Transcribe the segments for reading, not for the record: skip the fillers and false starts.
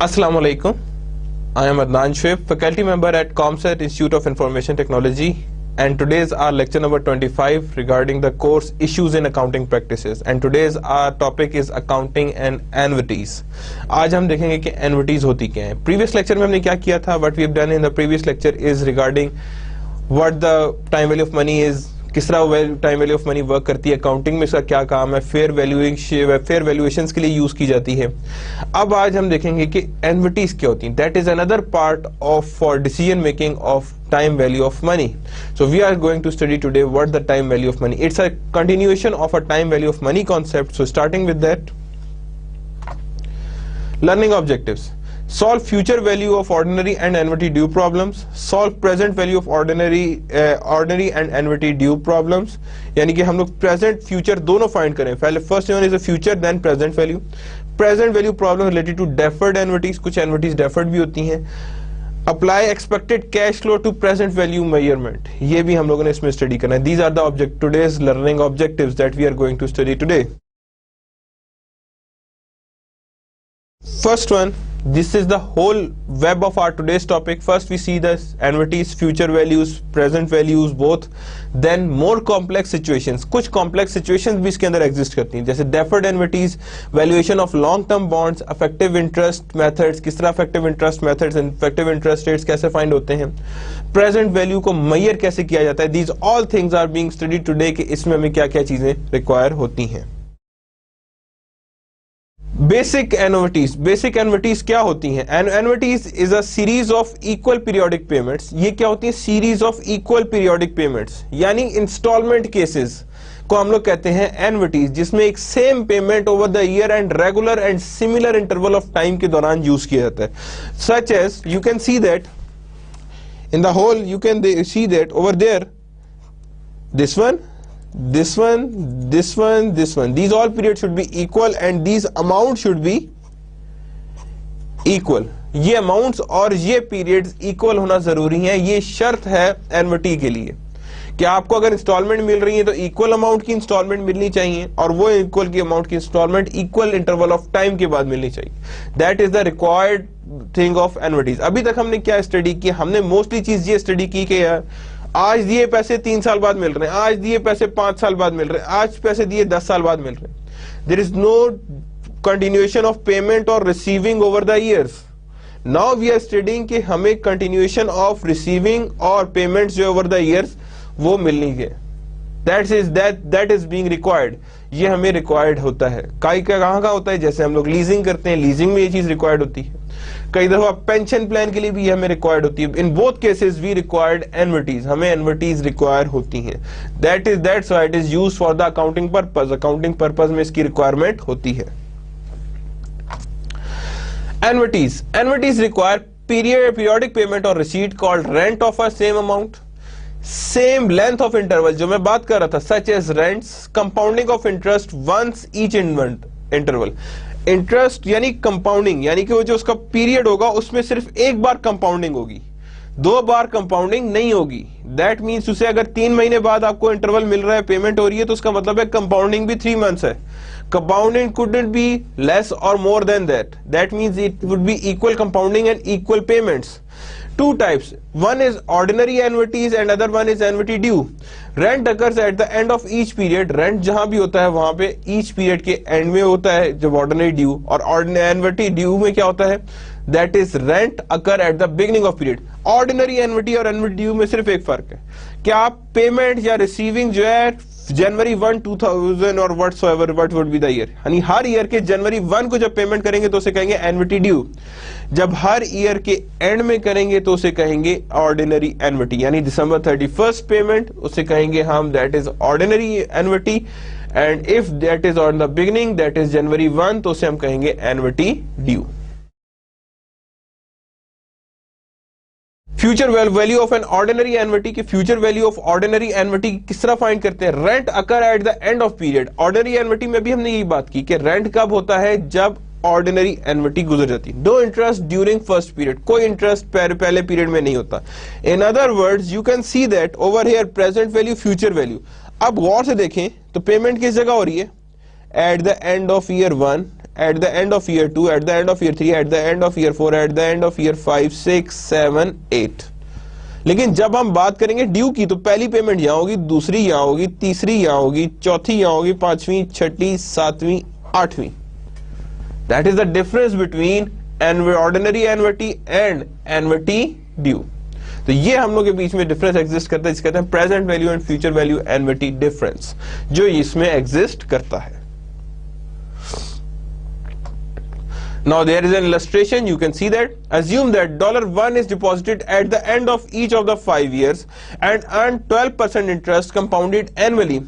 Assalamu alaikum. I am Adnan Shoaib, faculty member at ComSat Institute of Information Technology, and today's our lecture number 25 regarding the course issues in accounting practices. And today's our topic is accounting and annuities. आज हम देखेंगे कि annuities होती क्या हैं. Previous lecture में हमने क्या किया था? What we have done in the previous lecture is regarding what the time value of money is, किस तरह time value of money work करती है, अकाउंटिंग में इसका क्या काम है, फेयर वैल्यूएशंस के लिए यूज की जाती है. अब आज हम देखेंगे कि एन्युइटीज क्या होती हैं. That is another part of for decision making of time value of money. So we are going to study today what the time value of money. It's a continuation of a time value of money concept. So starting with that, learning objectives: solve future value of ordinary and annuity due problems, solve present value of ordinary and annuity due problems. यानी कि हम लोग present future दोनों find करें. पहले first one is a future, then present value. Present value problem related to deferred annuities. कुछ annuities deferred भी होती हैं. Apply expected cash flow to present value measurement. ये भी हम लोगों ने इसमें study करना है. These are the today's learning objectives that we are going to study today. First one, this is the whole web of our today's topic. First we see the annuities, future values, present values both, then more complex situations. कुछ complex situations भी इसके अंदर exist करती हैं, जैसे deferred annuities, valuation of long term bonds, effective interest methods, किस तरह effective interest methods and effective interest rates कैसे find होते हैं, present value को measure कैसे किया जाता है. These all things are being studied today कि इसमें हमें क्या क्या चीजें require होती हैं. बेसिक एन्युइटीज क्या होती हैं? Annuities is a series of equal periodic payments. ये क्या होती है? Series of equal periodic payments, यानी इंस्टॉलमेंट केसेस को हम लोग कहते हैं एन्युइटीज, जिसमें एक same payment over the year and regular and similar interval of time के दौरान यूज किया जाता है. Such as you can see that in the whole, you can see that over there, this one, these all periods should be equal and these amounts should be equal. ये amounts और ये periods equal होना जरूरी है. ये शर्त है annuity के लिए कि आपको अगर इंस्टॉलमेंट मिल रही है तो इक्वल अमाउंट की इंस्टॉलमेंट मिलनी चाहिए और वो इक्वल की अमाउंट की instalment equal interval of time के बाद मिलनी चाहिए. That is the required thing of annuities. अभी तक हमने क्या स्टडी की? हमने मोस्टली चीज ये स्टडी की कि यार आज दिए पैसे 3 साल बाद मिल रहे हैं, आज दिए पैसे 5 साल बाद मिल रहे हैं, आज पैसे दिए 10 साल बाद मिल रहे हैं. There is no continuation of payment और receiving over the years. Now we are studying कि हमें कंटिन्यूएशन ऑफ रिसीविंग और पेमेंट्स जो ओवर द ईयर्स वो मिलनी है. That is being required. ये हमें रिक्वायर्ड होता है. कहाँ होता है? जैसे हम लोग लीजिंग करते हैं, लीजिंग में ये चीज रिक्वायर्ड होती है. कई दफा पेंशन प्लान के लिए भी हमें रिक्वायर्ड होती है. In both cases we required annuities. हमें एन्युइटीज रिक्वायर होती हैं. That's why it is used for the accounting purpose. Accounting purpose में इसकी रिक्वायरमेंट होती है. Annuities require periodic payment or receipt called rent of a same amount, same length of interval, जो मैं बात कर रहा था, such as rents, compounding of interest once each interval. Interest यानी कंपाउंडिंग, यानी कि वो जो उसका पीरियड होगा उसमें सिर्फ एक बार कंपाउंडिंग होगी, 2 बार कंपाउंडिंग नहीं होगी. दैट मीन्स उसे अगर 3 महीने बाद आपको इंटरवल मिल रहा है, पेमेंट हो रही है, तो उसका मतलब है कंपाउंडिंग भी 3 मंथ्स है. कंपाउंडिंग कुडंट बी लेस और more than that. That means it would be equal compounding and equal payments. Two types. One is ordinary annuities and other one is annuity due. Rent occurs at the end of each period. Rent जहां भी होता है वहां पे each period के end में होता है जब ordinary due, और annuity due में क्या होता है? That is rent occur at the beginning of period. Ordinary annuity और annuity due में सिर्फ एक फर्क है कि आप पेमेंट या रिसीविंग जो है जनवरी 1, 2000 और what would be the year, यानी हर ईयर के जनवरी 1 को जब पेमेंट करेंगे तो उसे कहेंगे एन्युइटी ड्यू. जब हर ईयर के एंड में करेंगे तो उसे कहेंगे ऑर्डिनरी एन्युइटी. यानी दिसंबर 31 पेमेंट उसे कहेंगे हम that is ordinary annuity, and if that is on the beginning that is January 1 तो उसे हम कहेंगे annuity due. Future value of an ordinary annuity की future value of ordinary annuity किस तरह फाइंड करते हैं? Rent occur at the end of period. Ordinary annuity में भी हमने यही बात की कि रेंट कब होता है? जब ऑर्डिनरी एन्युइटी गुजर जाती है. No interest during first period. कोई इंटरेस्ट पहले पीरियड में नहीं होता. In other words you can see that over here present value, future value. अब गौर से देखें तो पेमेंट किस जगह हो रही है? Eight the end of year 1 eight the end of year 2, eight the end of year 3, eight the end of year 4, eight the end of year 5, 6, 7, 8। लेकिन जब हम बात करेंगे ड्यू की तो पहली पेमेंट यहां होगी, दूसरी यहां होगी, तीसरी यहां होगी, चौथी यहां होगी, पांचवी, छठी, सातवीं, आठवीं। That is the difference between ordinary annuity and annuity due. तो ये हम लोग के बीच में डिफरेंस एग्जिस्ट करता है, जिसे कहते हैं present value and future value annuity difference, जो इसमें एग्जिस्ट करता है। Now there is an illustration. You can see that. Assume that $1 is deposited at the end of each of the 5 years and earn 12% interest compounded annually.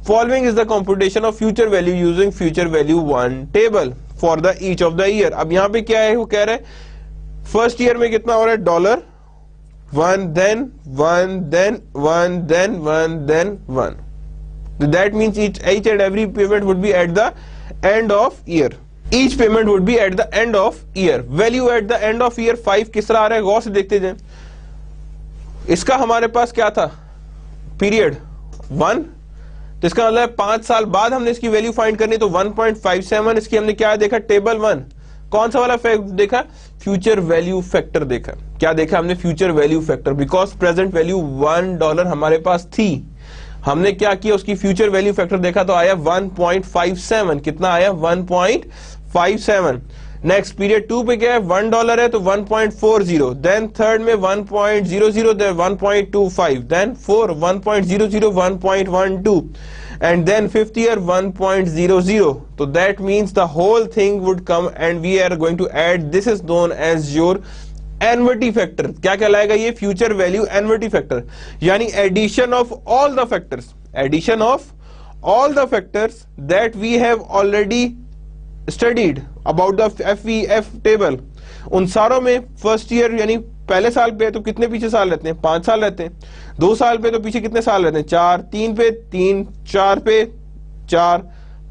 Following is the computation of future value using future value 1 table for the each of the year. अब यहाँ पे क्या है, वो कह रहे हैं first year में कितना हो रहा है $1, then 1, then 1, then 1, then 1. That means each and every payment would be at the end of year. Each payment would be at the end of year. Value at the end of year 5 किस तरह आ रहा है, गौर से देखते जाएं। इसका हमारे पास क्या था, पीरियड 1, तो इसका मतलब 5 साल बाद हमने इसकी वैल्यू फाइंड करनी, तो 1.57 इसकी हमने क्या देखा, टेबल 1। कौन सा वाला फैक्ट देखा, फ्यूचर वैल्यू फैक्टर देखा। क्या देखा हमने, future value factor, because present value $1 हमारे पास थी, हमने क्या किया, उसकी फ्यूचर वैल्यू फैक्टर देखा तो आया 1.57। कितना आया, 1.57। नेक्स्ट पीरियड 2 पे क्या है, $1 है तो 1.40, देन थर्ड में 1.00, then 1.25, then 4 1.00, 1.12, and then fifth year 1.00. So that means the whole thing would come and we are going to add, this is known as your annuity factor. क्या कहलाएगा ये, future value annuity factor, यानी addition of all the factors, addition of all the factors that we have already studied about the FVF table. उन सारों में first year यानी पहले साल पे तो कितने पीछे साल रहते हैं, 5 साल रहते हैं। 2 साल पे तो पीछे कितने साल रहते हैं, 4, 3 पे 3, 4 पे 4,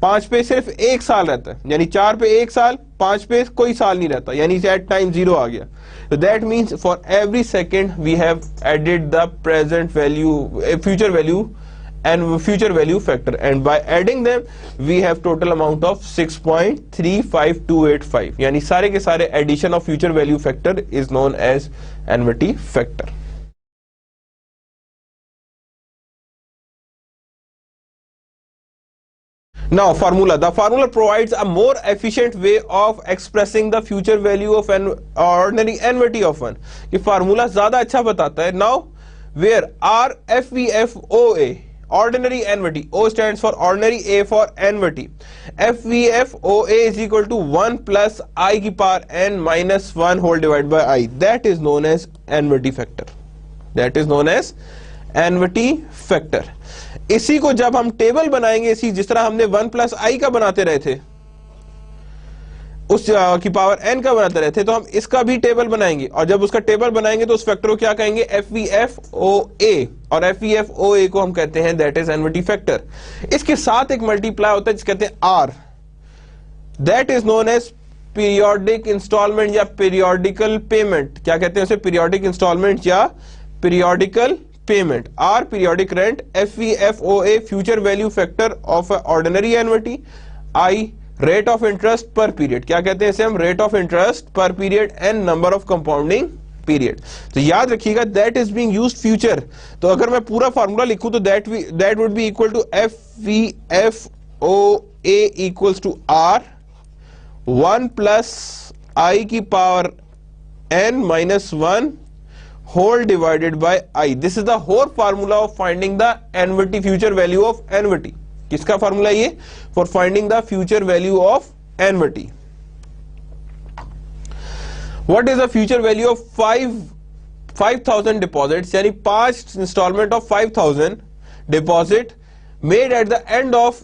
5 पे सिर्फ 1 साल रहता है, यानी 4 पे 1 साल, 5 पे कोई साल नहीं रहता, यानी एट टाइम 0 आ गया। So that means for every second we have added the present value, future value and future value factor, and by adding them we have total amount of 6.35285, यानी सारे के सारे addition of future value factor is known as annuity factor. Now formula, the formula provides a more efficient way of expressing the future value of an ordinary annuity of 1. ये formula ज्यादा अच्छा बताता है। Now where RFVFOA, ordinary annuity, O stands for ordinary, A for annuity, FVFOA is equal to 1 plus I की power n minus 1 whole divided by I, that is known as annuity factor, that is known as annuity factor। इसी को जब हम table बनाएंगे, इसी जिस तरह हमने 1 प्लस आई का बनाते रहे थे, उस की पावर n का बनाते रहे थे, तो हम इसका भी टेबल बनाएंगे, और जब उसका टेबल बनाएंगे तो उस फैक्टर को क्या कहेंगे, FVFOA, और FVFOA को हम कहते हैं दैट इज एन्युटी फैक्टर। इसके साथ एक मल्टीप्लाई होता है जिसे कहते हैं R, that is known as periodic instalment या पीरियोडिकल पेमेंट। क्या कहते हैं उसे, पीरियोडिक इंस्टॉलमेंट या periodical payment। R periodic rent, FVFOA future value factor of ordinary annuity, I rate of interest per period। क्या कहते हैं इसे हम, rate of interest per period and number of compounding period। तो याद रखिएगा that is being used future। तो अगर मैं पूरा फार्मूला लिखूं तो that would be equal to FVFOA equals to R 1 plus I की power n minus 1 whole divided by I। This is the whole formula of finding the annuity, future value of annuity। किसका formula ये, for finding the future value of annuity। What is the future value of 5,000 deposits, यानी 5 installment of 5,000 deposit made at the end of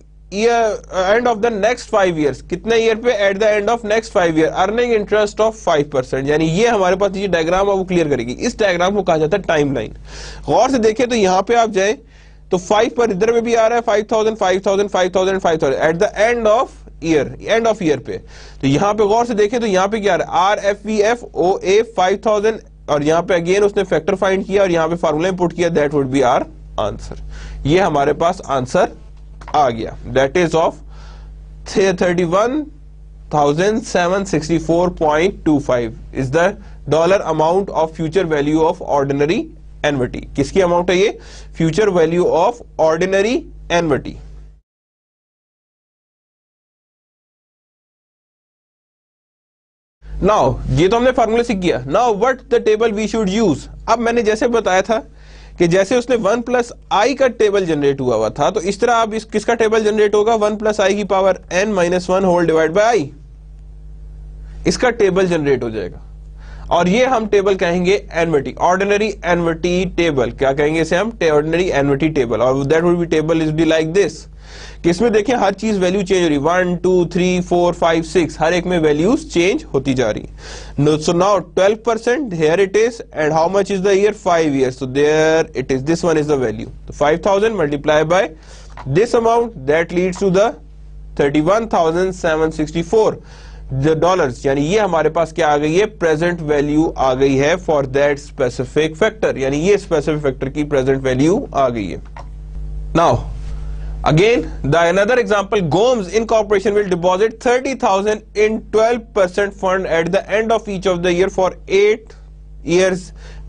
the next 5 years। कितने year पे, at the end of next 5 year, earning interest of 5%। यानी ये हमारे पास ये diagram वो clear करेगी। इस डायग्राम को कहा जाता है टाइम लाइन। गौर से देखें तो यहाँ पे आप जाए तो 5 पर इधर में भी आ रहा है 5,000 5,000 5,000 5,000 eight the end of year पे। तो यहाँ पे गौर से देखें तो यहाँ पे क्या आ रहा है, RFVFOA 5,000, और यहाँ पे अगेन उसने फैक्टर फाइंड किया और यहाँ पे फार्मूला इंपुट किया, that would be our answer. ये हमारे पास आंसर आ गया, that is of 31 $12,764.25 is the dollar amount of future value of ordinary annuity. किसकी अमाउंट है ये? Future value of ordinary annuity. Now ये तो हमने फार्मूला सीख गया. Now what the table we should use. अब मैंने जैसे बताया था कि जैसे उसने 1 प्लस आई का टेबल जनरेट हुआ था, तो इस तरह अब किसका टेबल जनरेट होगा? 1 प्लस आई की power n minus 1 whole divide by i. इसका टेबल जनरेट हो जाएगा और ये हम टेबल कहेंगे एन्युटी, ऑर्डिनरी एन्युटी टेबल. क्या कहेंगे इसे हम? Ordinary annuity table. और that would be table is be like this, कि इसमें देखिए हर चीज वैल्यू चेंज हो रही है. 1 2 3 4 5 6 हर एक में वैल्यूज चेंज होती जा रही. So now 12% here it is, and how much is the year? 5 years. So there it is, this one is the value. So 5,000 multiplied by this amount, that leads to the 31,764 dollars. यानी ये हमारे पास क्या आ गई है? Present value आ गई है for that specific factor. यानी ये स्पेसिफिक फैक्टर की प्रेजेंट वैल्यू आ गई है. Now again the another example, Gomes Incorporation will deposit 30,000 in 12% fund at the end of each of the year for 8 years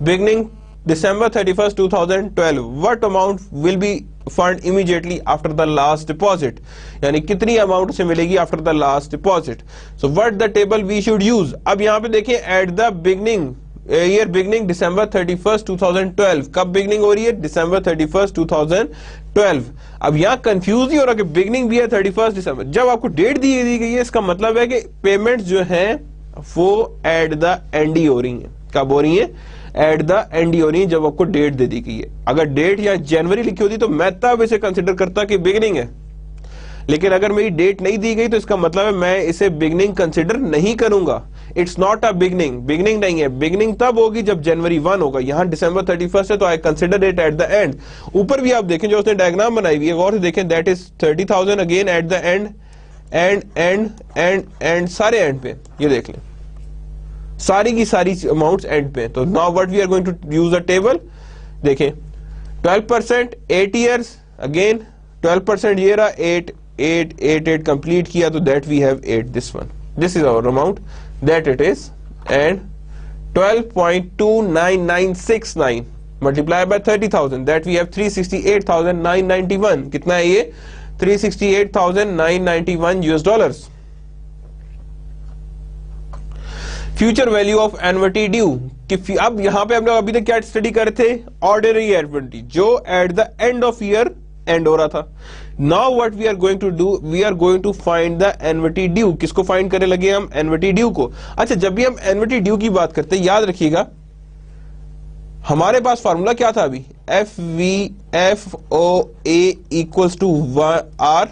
beginning December 31st 2012. What amount will be fund immediately after the last deposit? यानी कितनी amount से मिलेगी after the last deposit? So what the table we should use? अब यहाँ पे देखिए at the beginning year beginning December 31st 2012. कब beginning हो रही है? December 31st 2012. अब यहाँ कंफ्यूज ही हो रहा कि बिगनिंग भी है 31st दिसंबर. जब आपको डेट दी गई है, इसका मतलब है कि पेमेंट जो है वो एट द एंड ही हो रही है. कब हो रही है? एट द एंड ही हो रही है जब आपको डेट दे दी गई है. अगर डेट या जनवरी लिखी होती तो मैं तब इसे कंसिडर करता कि बिगनिंग है, लेकिन अगर मेरी डेट नहीं दी गई तो इसका मतलब है मैं इसे बिगनिंग कंसिडर नहीं करूंगा. It's not a beginning. Beginning नहीं है. बिगनिंग तब होगी जब जनवरी 1 होगा. यहां December 31st है तो I consider it at the and. ऊपर भी आप देखें जो उसने डायग्राम बनाई हुई है, गौर से देखें, that is 30,000 again eight the and, and and and and सारे एंड पे. ये देख लें सारी की सारी अमाउंट्स एंड पे. तो now what we are going to use a table. देखें 12% 8 years, अगेन 12% ये रहा 8 8 8 8 कंप्लीट किया तो that we have 8. This one, this is our amount, that it is, and 12.29969 multiply by 30,000, that we have 368,991. कितना है ये? 368,991 US dollars. Future value of annuity due. अब यहां पे हम लोग अभी तक क्या स्टडी कर रहे थे? ऑर्डिनरी एन्युटी जो at the end of year end हो रहा था. Now what we are going to do, we are going to find the annuity due. किसको फाइंड करने लगे हम? एन्युटी ड्यू को. अच्छा, जब भी हम एन्युटी ड्यू की बात करते हैं याद रखिएगा हमारे पास फार्मूला क्या था अभी? FVFOA equals to R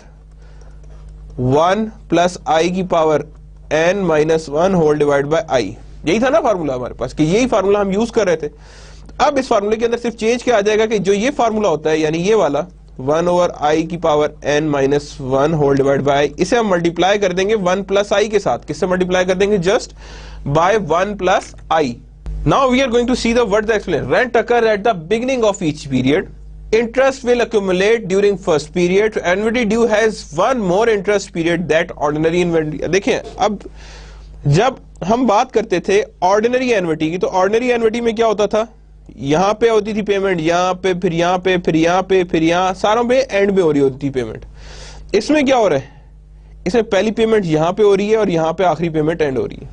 1 plus आई की power n minus 1 whole divide by i. यही था ना फार्मूला हमारे पास, कि यही फार्मूला हम यूज कर रहे थे. अब इस फार्मूले के अंदर सिर्फ चेंज क्या आ जाएगा कि जो ये फार्मूला होता है यानी ये वाला 1 ओवर आई की power n minus 1 whole divide by i, इसे हम मल्टीप्लाई कर देंगे 1 प्लस आई के साथ. किससे मल्टीप्लाई कर देंगे? Just by 1 plus I. Now we are going to see the what the explain. Rent occur at the beginning of each period. Interest will accumulate during first period. Annuity due has one more interest period that ordinary annuity. देखें अब जब हम बात करते थे ordinary annuity की, तो ordinary annuity में क्या होता था? यहां पे होती थी पेमेंट, यहां पे, फिर यहां पे, फिर यहां पे, फिर यहां, सारों पे एंड में हो रही होती थी पेमेंट. इसमें क्या हो रहा है? इसमें पहली पेमेंट यहां पे हो रही है और यहां पे आखिरी पेमेंट एंड हो रही है.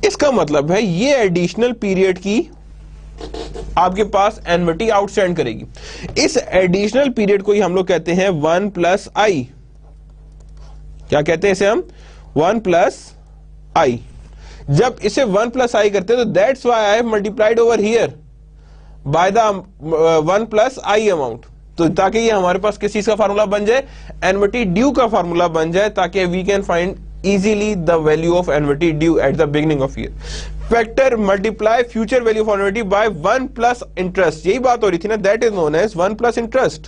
इसका मतलब है ये एडिशनल पीरियड की आपके पास एन्युटी आउटस्टैंड करेगी. इस एडिशनल पीरियड को ही हम लोग कहते हैं 1 प्लस आई. क्या कहते हैं इसे हम? 1 प्लस आई. जब इसे 1 प्लस आई करते हैं तो that's why I have multiplied over here by the 1 plus I amount. तो ताकि ये हमारे पास किस चीज का फार्मूला बन जाए? एन्युटी ड्यू का फार्मूला बन जाए, ताकि we can find easily the value of annuity due at the beginning of year. Factor multiply future value of annuity by 1 plus interest. यही बात हो रही थी ना, that is known as 1 plus interest.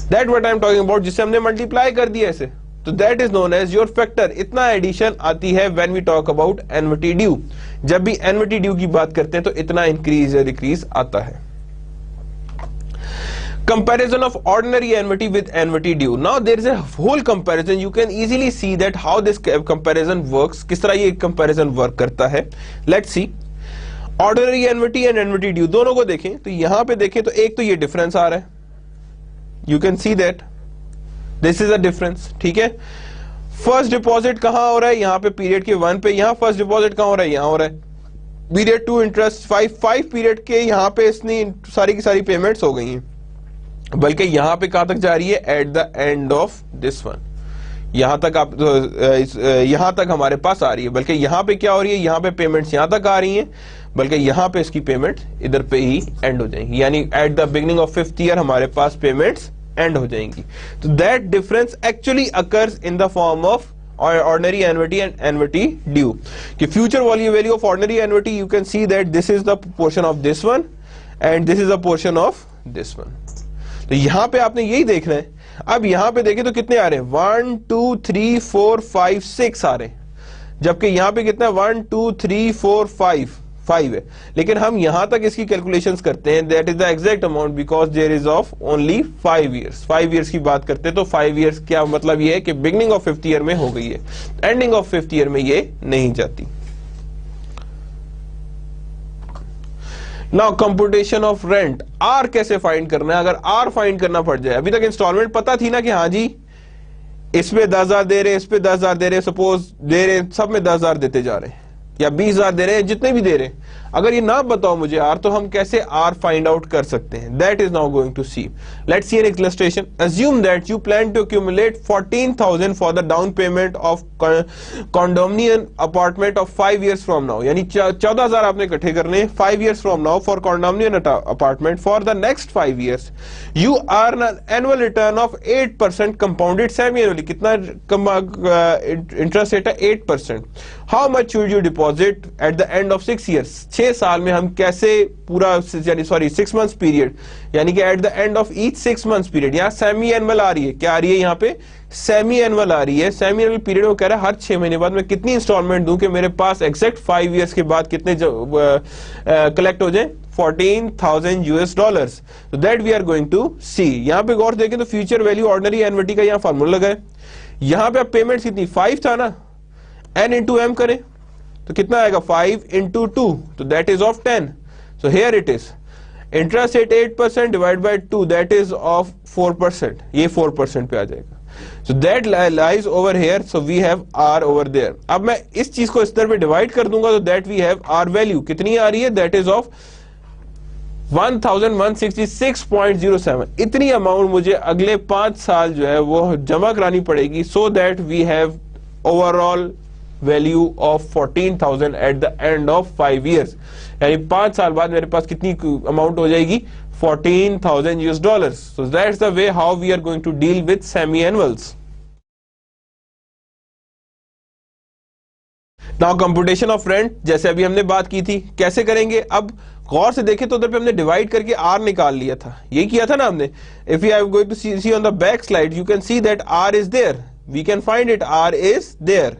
That what I am talking about, जिसे हमने multiply कर दिया ऐसे, तो that is known as your factor. इतना एडिशन आती है when we talk about annuity due. जब भी annuity due की बात करते हैं तो इतना इंक्रीज या डिक्रीज आता है. Comparison of ordinary annuity with annuity due. Now there is a whole comparison. You can easily see that how this comparison works. किस तरह ये comparison work करता है. Let's see. Ordinary annuity and annuity due दोनों को देखें तो यहाँ पे देखें तो एक तो ये difference आ रहा है. You can see that this is a difference. ठीक है. First deposit कहाँ हो रहा है? यहाँ पे period के 1 पे. यहाँ first deposit कहाँ हो रहा है? यहाँ हो रहा है. Period 2 interest 5 period के यहाँ पे इतनी सारी की सारी payments हो गई हैं. बल्कि यहां पे कहां तक जा रही है? Eight the end of this one. यहां तक आप यहां तक हमारे पास आ रही है. बल्कि यहां पे क्या हो रही है? यहां पे पेमेंट्स यहां तक आ रही हैं. बल्कि यहां पे इसकी पेमेंट इधर पे ही एंड हो जाएंगी. यानी eight the beginning of 5th year हमारे पास पेमेंट्स एंड हो जाएंगी. तो that difference actually occurs in the form of ordinary annuity and annuity due. कि future value of ordinary annuity, you can see that this is the portion of this one and this is the portion of this one. तो यहां पे आपने यही देखना है. अब यहां पे देखें तो कितने आ रहे हैं? 1 2 3 4 5 6 आ रहे हैं. जबकि यहां पे कितना है? 1 2 3 4 5 है. लेकिन हम यहां तक इसकी कैलकुलेशंस करते हैं. That is the exact amount because there is of only 5 years. 5 years की बात करते हैं तो 5 ईयर्स क्या मतलब ये है कि बिगिनिंग ऑफ 5th ईयर में हो गई है, एंडिंग ऑफ 5th ईयर में ये नहीं जाती. Now computation of rent. R कैसे फाइंड करना है? अगर आर फाइंड करना पड़ जाए, अभी तक इंस्टॉलमेंट पता थी ना कि हाँ जी इसमें 10,000 दे रहे हैं, इस पे 10,000 दे रहे हैं, सपोज दे रहे हैं, सब में 10,000 देते जा रहे हैं या 20,000 दे रहे हैं, जितने भी दे रहे हैं. अगर ये ना बताओ मुझे आर, तो हम कैसे आर फाइंड आउट कर सकते हैं? That is now going to see. Let's see an illustration. Assume that you plan to accumulate 14,000 for the down payment ऑफ condominium apartment of 5 years from now. यानी 14,000 आपने इकट्ठे करने 5 years from now for condominium apartment. For the next 5 years you earn an annual return of 8% compounded semi-annually. कितना interest rate है? 8%. How much should you deposit at the end of 6 years? 6 साल में हम कैसे पूरा यानी 6 months पीरियड, यानी कि eight the end of each 6 months period. यहाँ सेमी एनुअल आ रही है. क्या आ रही है? यहाँ पे सेमी एनुअल आ रही है. सेमी एनुअल पीरियड में कह रहा है हर 6 महीने बाद मैं कितनी इंस्टॉलमेंट दूं कि मेरे पास एग्जैक्ट 5 ईयर्स के बाद कितने कलेक्ट हो जाए? $14,000. So that we are going to see. यहाँ पे गौर देखें तो फ्यूचर वैल्यू ऑर्डिनरी एन्युटी का यहाँ फॉर्मूला लगा है. यहाँ पे आप पेमेंट कितनी 5 था ना, n इंटू एम करें तो कितना आएगा? 5 इंटू 2, तो that is of 10. So here it is interest rate 8% divide by 2, that is of 4%. ये 4% पे आ जाएगा. So that lies over here. So we have R over there. अब मैं इस चीज को इस तरह पे डिवाइड कर दूंगा तो that we have R value कितनी आ रही है? That is of 1166.07. इतनी अमाउंट मुझे अगले 5 साल जो है वो जमा करानी पड़ेगी. So that we have overall value of 14,000 at the end of 5 years. यानी 5 साल बाद मेरे पास कितनी अमाउंट हो जाएगी? $14,000. So that's the way how we are going to deal with semi-annuals. Now computation of rent, जैसे अभी हमने बात की थी, कैसे करेंगे? अब गौर से देखें तो उधर पे हमने डिवाइड करके R निकाल लिया था. यही किया था ना हमने. If we are going to see on the back slide, you can see that R is there. We can find it. R is there.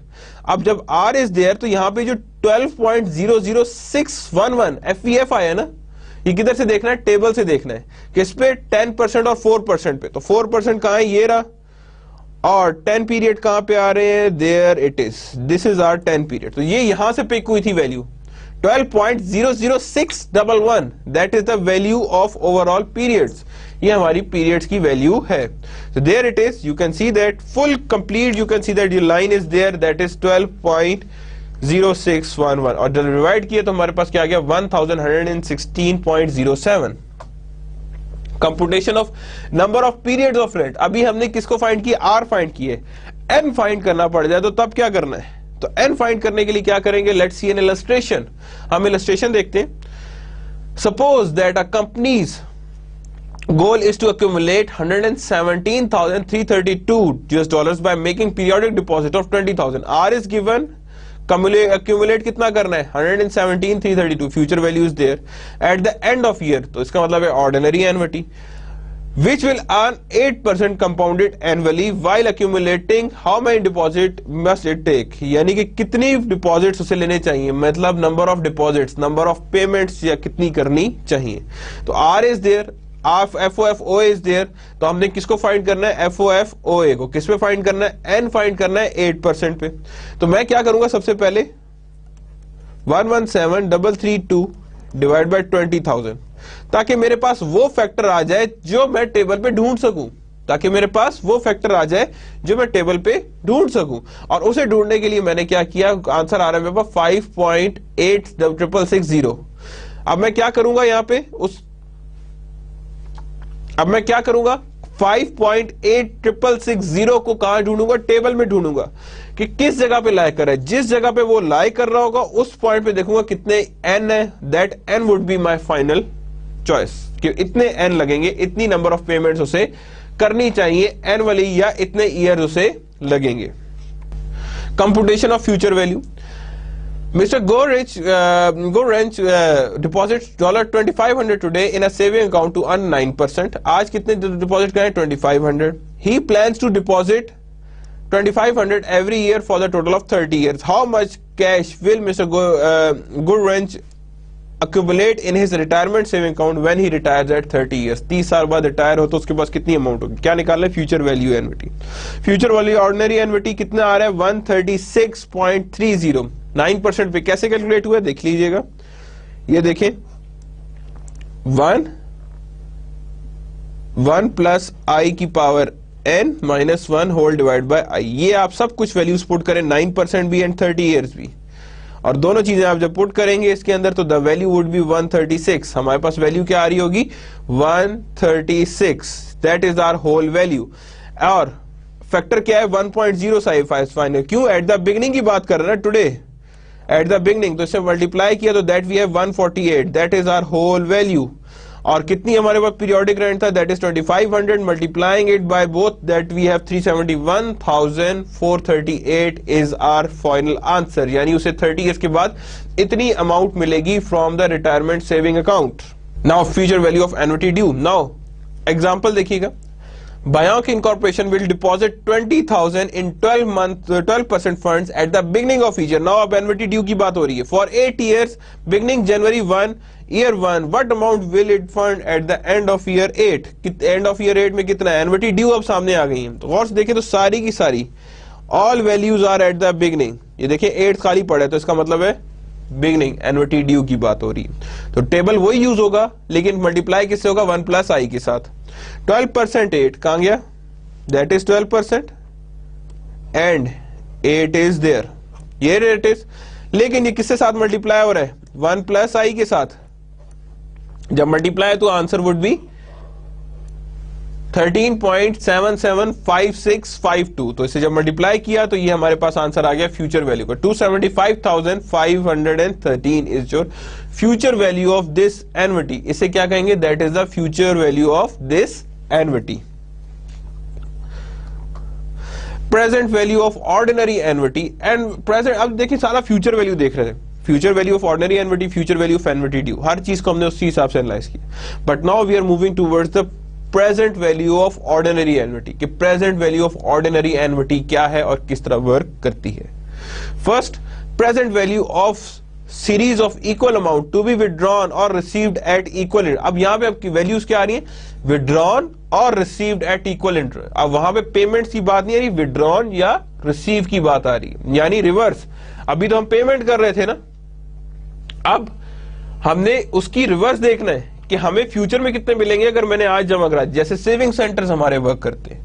अब जब R is there तो यहाँ पे जो 12.00611 FVF आया ना, ये किधर से देखना है? टेबल से देखना है. किस पे? 10% और 4% पे. तो 4% कहाँ है? ये रहा. और 10 पीरियड कहाँ पे आ रहे हैं? There it is. This is our 10 period. तो ये यहां से पिक हुई थी value 12.00611. That is the value of overall periods. ये हमारी पीरियड्स की वैल्यू है. So there it is. You can see that full complete. You can see that your line is there. That is 12.0611. और जब divide किए तो हमारे पास क्या आ गया? 1116.07. Computation of number of periods of rent. अभी हमने किसको फाइंड किया? आर फाइंड किए. एन फाइंड करना पड़ जाए तो तब क्या करना है? तो एन फाइंड करने के लिए क्या करेंगे? Let's see an illustration. हम इलस्ट्रेशन देखते हैं. Suppose that a company's goal is to accumulate $117,332 by making periodic deposit of 20,000. R is given. Accumulate कितना करना है? 117,332. Future value is there. At the end of year, तो इसका मतलब है ordinary annuity, which will earn 8% compounded annually while accumulating. How many deposit must it take? यानी कि कितनी deposits उसे लेने चाहिए? मतलब number of deposits, number of payments या कितनी करनी चाहिए. तो R is there. Of FOFOA is there, तो हमने किसको फाइंड करना है, FOFOA को। किस पे फाइंड करना है, n फाइंड करना है 8% पे। तो मैं क्या करूंगा, सबसे पहले 117,332 डिवाइड बाय 20,000, ताकि मेरे पास वो फैक्टर आ जाए जो मैं टेबल पे ढूंढ सकूं, ताकि मेरे पास वो फैक्टर आ जाए जो मैं टेबल पे ढूंढ सकूं। और उसे ढूंढने के लिए मैंने क्या किया, आंसर आ रहा है मेरे पास 5.8660। अब मैं क्या करूंगा यहां पे, अब मैं क्या करूंगा, 5.8660 को कहां ढूंढूंगा, टेबल में ढूंढूंगा कि किस जगह पे लाई कर रहा है। जिस जगह पे वो लाई कर रहा होगा उस पॉइंट पे देखूंगा कितने n है, that n would be my final choice, कि इतने n लगेंगे, इतनी नंबर ऑफ पेमेंट्स उसे करनी चाहिए एनुअली, या इतने ईयर उसे लगेंगे। Computation of future value. Mr. Gorich deposits $2,500 today in a saving account to earn 9%. आज कितने डिपॉजिट करें, 2,500. He plans to deposit 2,500 every year for the total of 30 years. How much cash will Mr. Gorich accumulate in his retirement saving account when he retires at 30 years? 30 साल बाद retire हो तो उसके पास कितनी amount होगी, क्या निकालना है, future value एनविटी। Future value ordinary एनविटी कितना आ रहा है, 136.30। 9% पे कैसे कैलकुलेट हुआ है देख लीजिएगा, ये देखें, 1 प्लस आई की power n minus 1 whole divide by i. ये आप सब कुछ वैल्यूज पुट करें, 9% भी एंड 30 इयर्स भी, और दोनों चीजें आप जब पुट करेंगे इसके अंदर तो द वैल्यू वुड बी 136। हमारे पास वैल्यू क्या आ रही होगी, 136, that is our whole value. और फैक्टर क्या है, 1.055। क्यों, एट द बिगनिंग की बात कर रहे हैं ना, टुडे एट द बिगनिंग, तो इसे मल्टीप्लाई किया तो that we have 148, that is our whole value. और कितनी हमारे पास पीरियोडिक रेंट था, that is 2,500, multiplying it by both, that we have 371,438 is our final answer. यानी उसे 30 इयर्स के बाद इतनी अमाउंट मिलेगी from the retirement saving account. Now future value of annuity due. Now example देखिएगा, Bioc Incorporation will deposit 20,000 in 12% funds at the beginning of each year. Now अब annuity due की बात हो रही है, for 8 years beginning January 1 year 1, what amount will it fund at the end of year 8? end of year 8 में कितना है, annuity due अब सामने आ गई है। तो गौर से देखें तो सारी की सारी all values are at the beginning। ये देखिए 8 खाली पड़ा है, तो इसका मतलब है बिगनिंग एन्युटी ड्यू की बात हो रही है। तो टेबल वही यूज होगा, लेकिन मल्टीप्लाई किससे होगा, 1 प्लस आई के साथ। 12% 8 कहां गया, that is 12% and 8 is there, ये रेट इज। लेकिन ये किसके साथ मल्टीप्लाई हो रहा है, 1 प्लस आई के साथ। जब मल्टीप्लाई तो आंसर वुड बी 13.775652। तो इसे जब मल्टीप्लाई किया तो ये हमारे पास आंसर आ गया फ्यूचर वैल्यू का, 275,513 is your future value of this annuity. इसे क्या कहेंगे, that is the future value of this annuity. Present value of ordinary annuity and present. अब देखिए सारा फ्यूचर वैल्यू देख रहे थे, future value of ordinary annuity, future value of annuity due, हर चीज को हमने उसी हिसाब से एनालाइज किया। But now we are moving towards the present value of ordinary annuity, कि present value of ordinary annuity क्या है और किस तरह वर्क करती है। First, present value of series of equal amount to be withdrawn और रिसीव्ड एट इक्वल इंटरेस्ट। अब यहां पे आपकी वैल्यूज क्या आ रही है, विड्रॉन और रिसीव्ड एट इक्वल इंटरेस्ट। अब वहां पे पेमेंट्स की बात नहीं आ रही, विड्रॉन या रिसीव की बात आ रही है, यानी रिवर्स। अभी तो हम पेमेंट कर रहे थे ना, अब हमने उसकी रिवर्स देखना है कि हमें फ्यूचर में कितने मिलेंगे अगर मैंने आज जमा करा। जैसे सेविंग सेंटर्स हमारे वर्क करते हैं,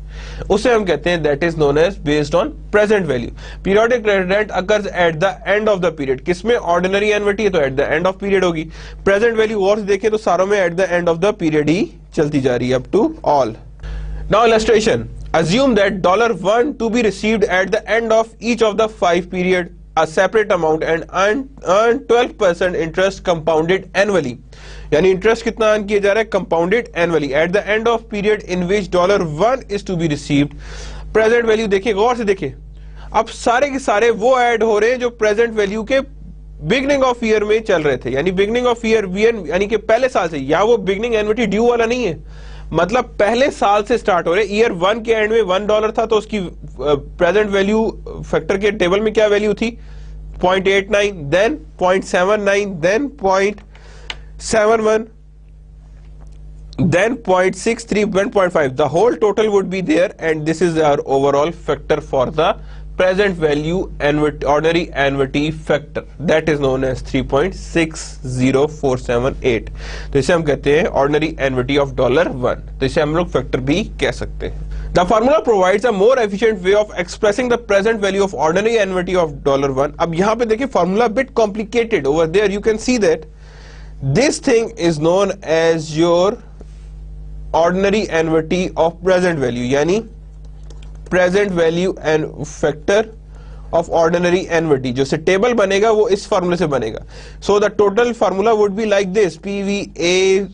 उसे हम कहते हैं that is known as based on present value. Periodic rent occurs at the end of the period, किसमें, ऑर्डिनरी एन्युटी है तो at the end of period होगी। प्रेजेंट वैल्यू और देखें तो सारों में at the end of the period ही चलती जा रही है, up to all. Now illustration, assume that $1 to be received at the end of each of the 5 period a separate amount and earn 12% interest compounded annually। यानी interest कितना earn किया जा रहा है, compounded annually at the end of period in which $1 is to be received. Present value देखिए, गौर से देखिए, अब सारे के सारे वो ऐड हो रहे हैं जो प्रेजेंट वैल्यू के बिगनिंग ऑफ ईयर में चल रहे थे, यानी बिगनिंग ऑफ ईयर यानी कि पहले साल से। या वो बिगनिंग एन्युटी ड्यू वाला नहीं है, मतलब पहले साल से स्टार्ट हो रहे। ईयर 1 के एंड में $1 था तो उसकी प्रेजेंट वैल्यू फैक्टर के टेबल में क्या वैल्यू थी, 0.89, then 0.79, then 0.71, then 0.63, 1.5, the whole total would be there, and this is our overall factor for the present value ordinary annuity factor, that is known as 3.60478. तो इसे हम कहते हैं ordinary annuity of $1, तो इसे हम लोग factor भी कह सकते हैं. The formula provides a more efficient way of expressing the present value of ordinary annuity of $1. अब यहाँ पे देखिए formula bit complicated. Over there you can see that this thing is known as your ordinary annuity of present value, यानी present value and factor of ordinary annuity. जो से table बनेगा वो इस फॉर्मूले से बनेगा. So the total formula would be like this: PVAOA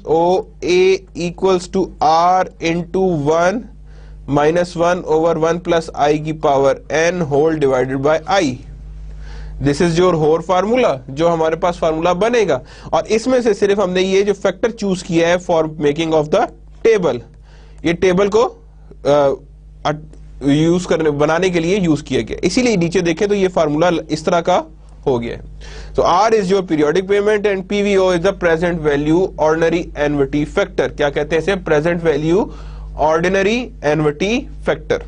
equals to R into 1 minus 1 over 1 plus I की power n whole divided by I. This is your whole formula, जो हमारे पास फार्मूला बनेगा. और इसमें से सिर्फ हमने ये जो फैक्टर चूज किया है for making of the table, ये टेबल को यूज करने बनाने के लिए यूज किया गया, इसीलिए नीचे देखें तो ये फार्मूला इस तरह का हो गया है. So R is your periodic payment and PVO is the present value ordinary annuity factor. क्या कहते हैं इसे? present value ordinary annuity factor.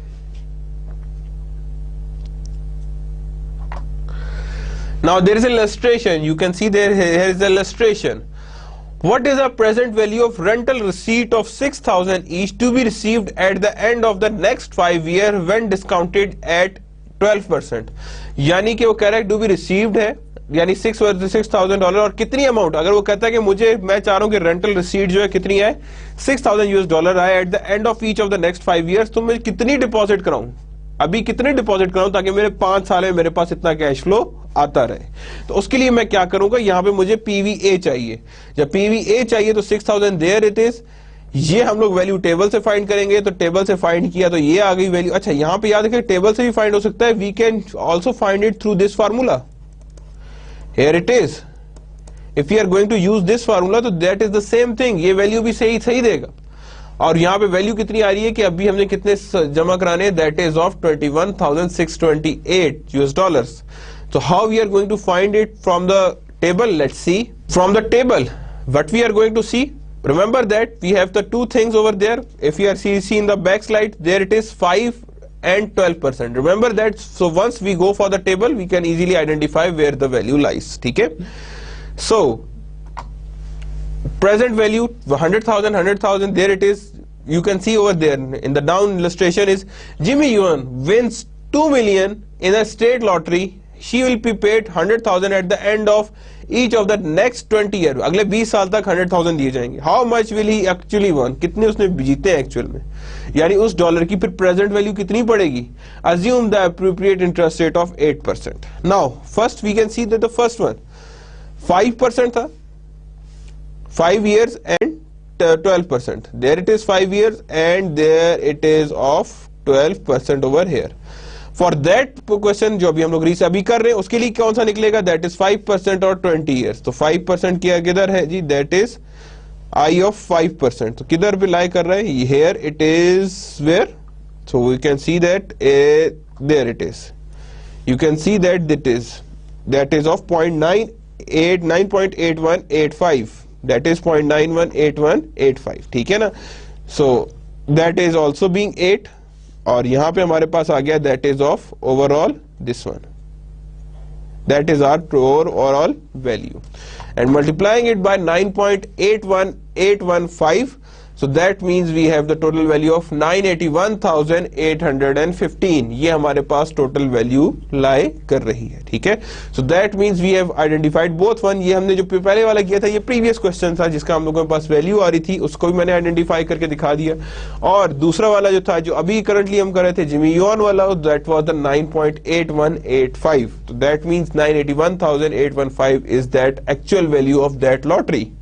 Now there is an illustration. You can see there here is the illustration. What is the present value of rental receipt of 6,000 each to be received at the end of the next 5 years when discounted at 12%? यानी कि वो कह रहा है to be received है, यानी $6,000 और कितनी अमाउंट, अगर वो कहता है कि मैं चाह रहा हूं कि रेंटल रिसीट जो है कितनी आए, $6,000 आए eight the end of each of the next 5 years, तो मैं कितनी डिपॉजिट कराऊं, अभी कितने डिपॉजिट कराऊं ताकि मेरे 5 साल में मेरे पास इतना कैश फ्लो आता रहे. तो उसके लिए मैं क्या करूंगा, यहां पे मुझे पीवीए चाहिए. जब पीवीए चाहिए तो 6,000 देयर इट इज. ये हम लोग वैल्यू टेबल से फाइंड करेंगे, तो टेबल से फाइंड किया तो ये आ गई वैल्यू. अच्छा यहां पे याद रखिए टेबल से भी फाइंड हो सकता है, we can also find it through this formula. Here it is, if you are going to use this formula तो that is the same thing, ये वैल्यू भी सही देगा. और यहाँ पे वैल्यू कितनी आ रही है कि अभी हमने कितने जमा कराने, that is of $21,628. So how we are going to find it from the table? Let's see. From the table, what we are going to see, remember that we have the two things over there. If you are see in the back slide, there it is 5 and 12%. Remember that. So once we go for the table, we can easily identify where the value lies. ठीक है? So present value 100,000, there it is. You can see over there in the down illustration is Jimmy Yuan wins 2 million in a state lottery. She will be paid 100,000 at the end of each of the next 20 years. अगले 20 साल तक 100,000 दिए जाएंगे. How much will he actually won? कितने उसने जीते हैं actual में, यानी उस डॉलर की फिर प्रेजेंट वैल्यू कितनी पड़ेगी. Assume the appropriate interest rate of 8%. Now first we can see that the first one 5% था, 5 years and 12%. There it is 5 years and there it is of 12% over here. For that question जो अभी हम लोग अभी कर रहे हैं उसके लिए कौन सा निकलेगा, that is 5% और 20 years. तो 5% किधर है जी, that is I of 5%. तो किधर पे लाई कर रहा है, here it is where, so we can see that there it is. You can see that that is of 9.8185. That is 0.918185. ठीक है ना. So that is also being 8. और यहां पे हमारे पास आ गया that is of overall this one, that is our overall value, and multiplying it by 9.81815, so that means we have the total value of 981,815. ये हमारे पास टोटल वैल्यू लाई कर रही है. ठीक है. So that means we have identified both one. ये हमने जो पहले वाला किया था ये प्रीवियस क्वेश्चन था जिसका हम लोगों के पास वैल्यू आ रही थी, उसको भी मैंने आइडेंटिफाई करके दिखा दिया. और दूसरा वाला जो था जो अभी करंटली हम कर रहे थे जिमी युआन वाला, that was the 9.8185. So that means 981,815 is that actual value of that lottery.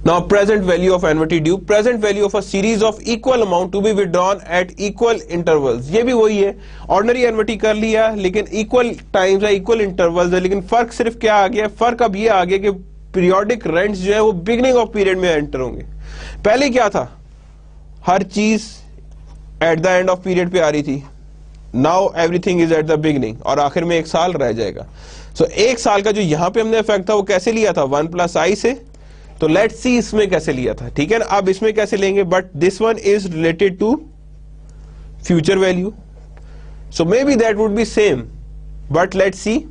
Now present value of annuity due, present value of a series of equal amount to be withdrawn at equal intervals. ये भी वही है, ordinary annuity कर लिया लेकिन equal times है, equal intervals है, लेकिन फर्क सिर्फ क्या आ गया, फर्क अब ये आ गया कि periodic rents जो है वो beginning of period में एंटर होंगे. पहले क्या था, हर चीज at the end of period पे आ रही थी. Now everything is at the beginning और आखिर में 1 साल रह जाएगा. So 1 साल का जो यहाँ पे हमने इफेक्ट था वो कैसे लिया था, 1 plus I से, तो लेट्स सी इसमें कैसे लिया था, ठीक है ना। अब इसमें कैसे लेंगे, but this one is related to future value, so maybe that would be same, but let's see.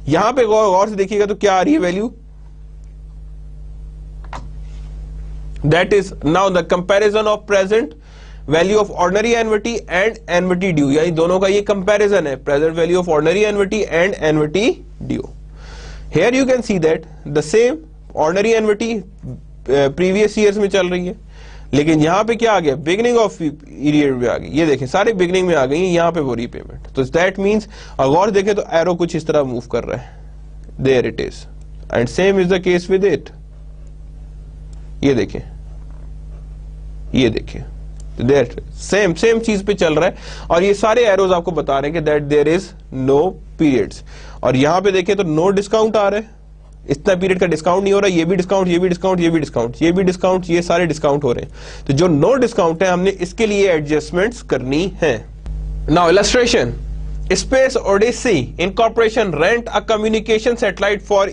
यहां पे गौर से देखिएगा तो क्या आ रही है value, that is now the comparison of present value of ordinary annuity and annuity due, यानी दोनों का ये कंपैरिजन है, present value of ordinary annuity and annuity due. Here you can see that the same ordinary annuity previous years में चल रही है, लेकिन यहां पे क्या आ गया, बिगिनिंग ऑफ पीरियड में आ गई, ये देखें सारे बिगिनिंग में आ गई, यहां पे वो रीपेमेंट। तो दैट मींस अगर देखें तो एरो कुछ इस तरह मूव कर रहा है, there it is, and same is the case with it. ये देखें, ये देखिए, देयर सेम चीज पे चल रहा है, और ये सारे एरोज आपको बता रहे हैं कि that there is no periods. और यहां पे देखें तो नो डिस्काउंट आ रहा है, इतना पीरियड का डिस्काउंट नहीं हो रहा, ये भी डिस्काउंट, ये भी डिस्काउंट, ये भी डिस्काउंट, ये भी डिस्काउंट, ये सारे डिस्काउंट हो रहे हैं। तो जो नो डिस्काउंट है हमने इसके लिए एडजस्टमेंट्स करनी है। Now illustration, Space Odyssey Incorporation rent a communication satellite for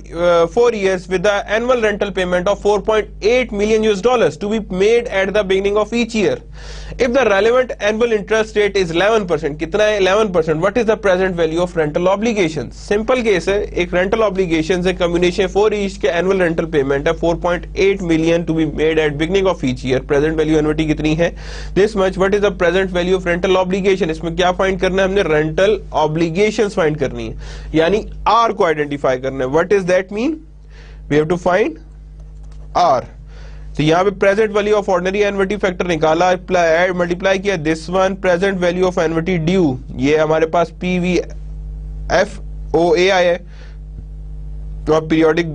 4 years with the annual rental payment of $4.8 million to be made at the beginning of each year. If the relevant annual interest rate is 11%, कितना है 11%, what is the present value of rental obligations? Simple case है, एक rental obligations है, communication 4 years के annual rental payment है 4.8 million to be made at beginning of each year. Present value annuity कितनी है, this much. What is the present value of rental obligation? इसमें क्या find करना है हमने, rental ऑब्लिगेशंस फाइंड करनी है, यानी आर को आइडेंटिफाई करना है। What is that mean, we have to find R. तो यहां पे present value of ordinary annuity factor निकाला, मल्टीप्लाई किया this one, present value of annuity due, ये हमारे पास PVFOA है, और periodic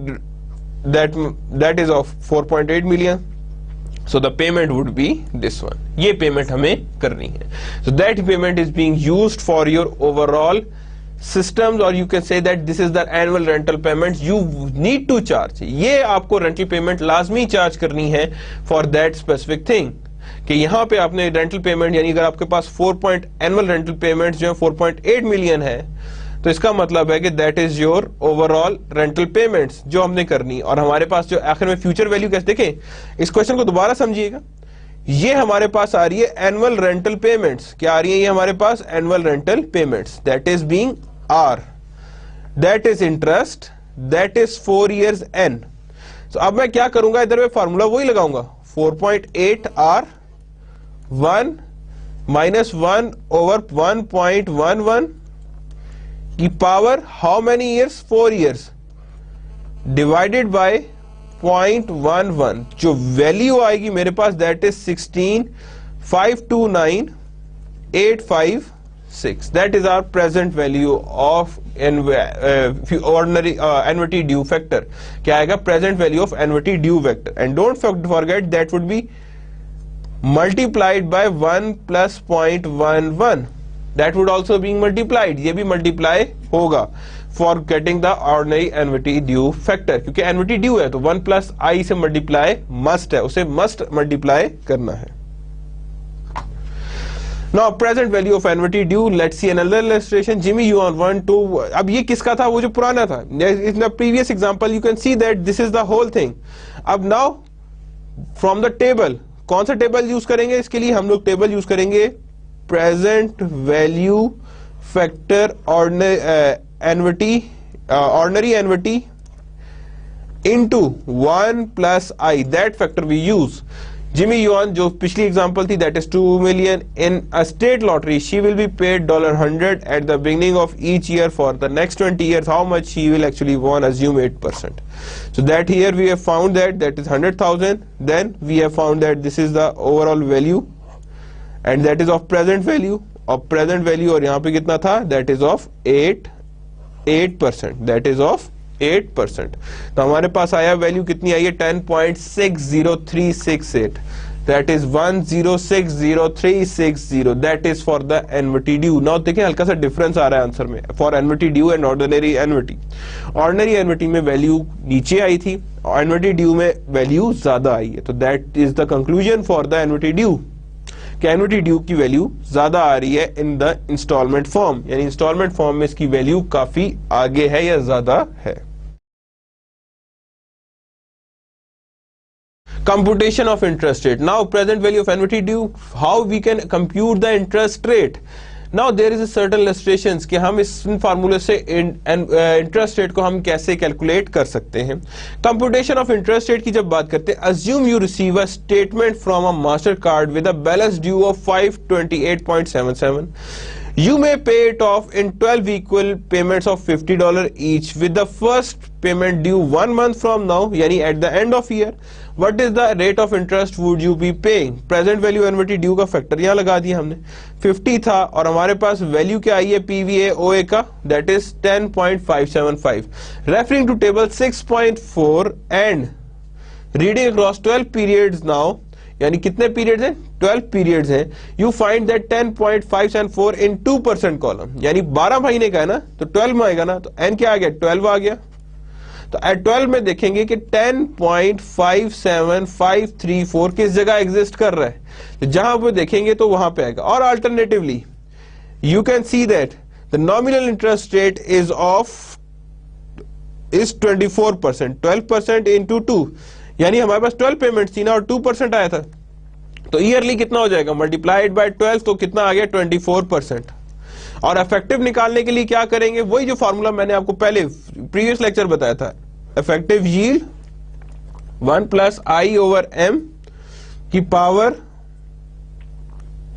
that is of 4.8 million, so the payment would be this one, ये पेमेंट हमें करनी है। so that payment is being used for your overall systems, or you can say that this is the annual rental payments you need to charge। ये आपको rental payment लाजमी charge करनी है for that specific thing, कि यहां पे आपने rental payment, यानी अगर आपके पास एनुअल रेंटल पेमेंट जो है 4.8 मिलियन है, तो इसका मतलब है कि that is your overall rental payments जो हमने करनी। और हमारे पास जो आखिर में फ्यूचर वैल्यू कैसे, देखें इस क्वेश्चन को दोबारा समझिएगा, ये हमारे पास आ रही है एनुअल रेंटल पेमेंट्स, क्या आ रही है ये हमारे पास annual rental payments, that is being R, that is interest, that is 4 years n. तो अब मैं क्या करूंगा, इधर में फार्मूला वही लगाऊंगा, 4.8 आर 1 माइनस 1 ओवर 1.11 की power how many years, 4 years, divided by 0.11, जो वैल्यू आएगी मेरे पास that is 16,529,856, that is our present value of ordinary annuity due factor. क्या आएगा, present value of annuity due factor, and don't forget that would be multiplied by 1 + 0.11, that would also being multiplied, ये भी multiply होगा for getting the ordinary annuity due factor, क्योंकि annuity due है तो 1 + I से multiply must है, उसे must multiply करना है। Now present value of annuity due, let's see another illustration. Jimmy you on 1 2, अब ये किसका था, वो जो पुराना था, in the previous example you can see that this is the whole thing। अब now from the table, कौन सा टेबल यूज करेंगे इसके लिए, हम लोग टेबल यूज करेंगे present value factor ordinary annuity into 1 + I, that factor we use. Jimmie Yuen जो पिछली एग्जांपल थी that is 2 million in a state lottery, she will be paid $100 at the beginning of each year for the next 20 years, how much she will actually won, assume 8%, so that here we have found that is 100,000, then we have found that this is the overall value and that is of present value, और यहाँ पे कितना था, that is of 8%, that is of 8%। तो हमारे पास आया value कितनी आई है, 10.60368, that is 1060,360, that is for the annuity due। Now देखें हल्का सा डिफरेंस आ रहा है आंसर में, for annuity due and ordinary annuity. Ordinary annuity में वैल्यू नीचे आई थी, एन्युटी ड्यू में वैल्यू ज्यादा आई है, तो that is the conclusion for the annuity due, कि एन्युटी ड्यू की वैल्यू ज्यादा आ रही है इन द इंस्टॉलमेंट फॉर्म, यानी इंस्टॉलमेंट फॉर्म में इसकी वैल्यू काफी आगे है या ज्यादा है। Computation of interest rate. Now present value of annuity due, how we can compute the interest rate. Now there is a certain illustrations कि हम इस फार्मूले से इंटरेस्ट रेट को हम कैसे कैलकुलेट कर सकते हैं. कंप्यूटेशन ऑफ इंटरेस्ट रेट की जब बात करते हैं, assume you receive a statement from a master card with a balance due of 528.77. You may pay it off in 12 equal payments of $50 each, with the first payment due 1 month from now, यानी at the end of year. What is the rate of interest would you be paying? Present value annuity due का factor यहाँ लगा दिया हमने. 50 था और हमारे पास value क्या आई है PVA OA का, that is 10.575. Referring to table 6.4 and reading across 12 periods now, यानी कितने पीरियड्स हैं? 12 पीरियड्स हैं. You find that 10.574 in 2% column, यानी 12 महीने का है ना, तो 12 में आएगा ना, तो n क्या आ गया? 12 आ गया. तो एट 12 में देखेंगे कि 10.57534 किस जगह एग्जिस्ट कर रहा है, तो जहां पे देखेंगे तो वहां पे आएगा. और alternatively you can see that the nominal interest rate is 24%. 12% into 2, यानी हमारे पास 12 पेमेंट थी ना और 2% आया था, तो ईयरली कितना हो जाएगा? मल्टीप्लाइड बाय 12, तो कितना आ गया? 24%. और इफेक्टिव निकालने के लिए क्या करेंगे? वही जो फॉर्मूला मैंने आपको पहले प्रीवियस लेक्चर बताया था, इफेक्टिव यील्ड 1 + I/m की पावर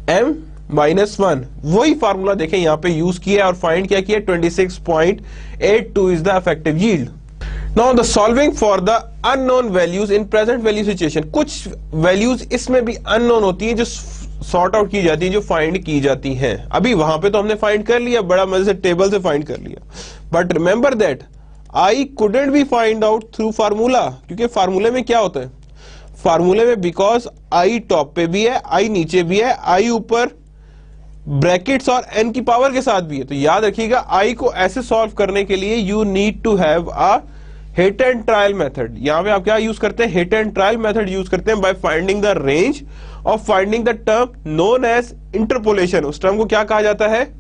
m - 1. वही फॉर्मूला देखें यहां पे यूज किया और फाइंड क्या किया? 26.82 is the effective yield. Now the solving for the unknown values in present value situation. कुछ वैल्यूज इसमें भी अननोन होती हैं जो सॉर्ट आउट की जाती है, जो फाइंड की जाती हैं. अभी वहां पे तो हमने फाइंड कर लिया, बड़ा मजे से टेबल से फाइंड कर लिया, but remember that I couldn't B find out through formula, क्योंकि फार्मूले में क्या होता है? फार्मूले में बिकॉज आई टॉप पे भी है, आई नीचे भी है, आई ऊपर ब्रैकेट्स और n की पावर के साथ भी है. तो याद रखिएगा आई को ऐसे सॉल्व करने के लिए you need to have a hit and trial method. यहां पे आप क्या यूज करते हैं? Hit and trial method use करते हैं by finding the range of finding the term known as interpolation. उस टर्म को क्या कहा जाता है?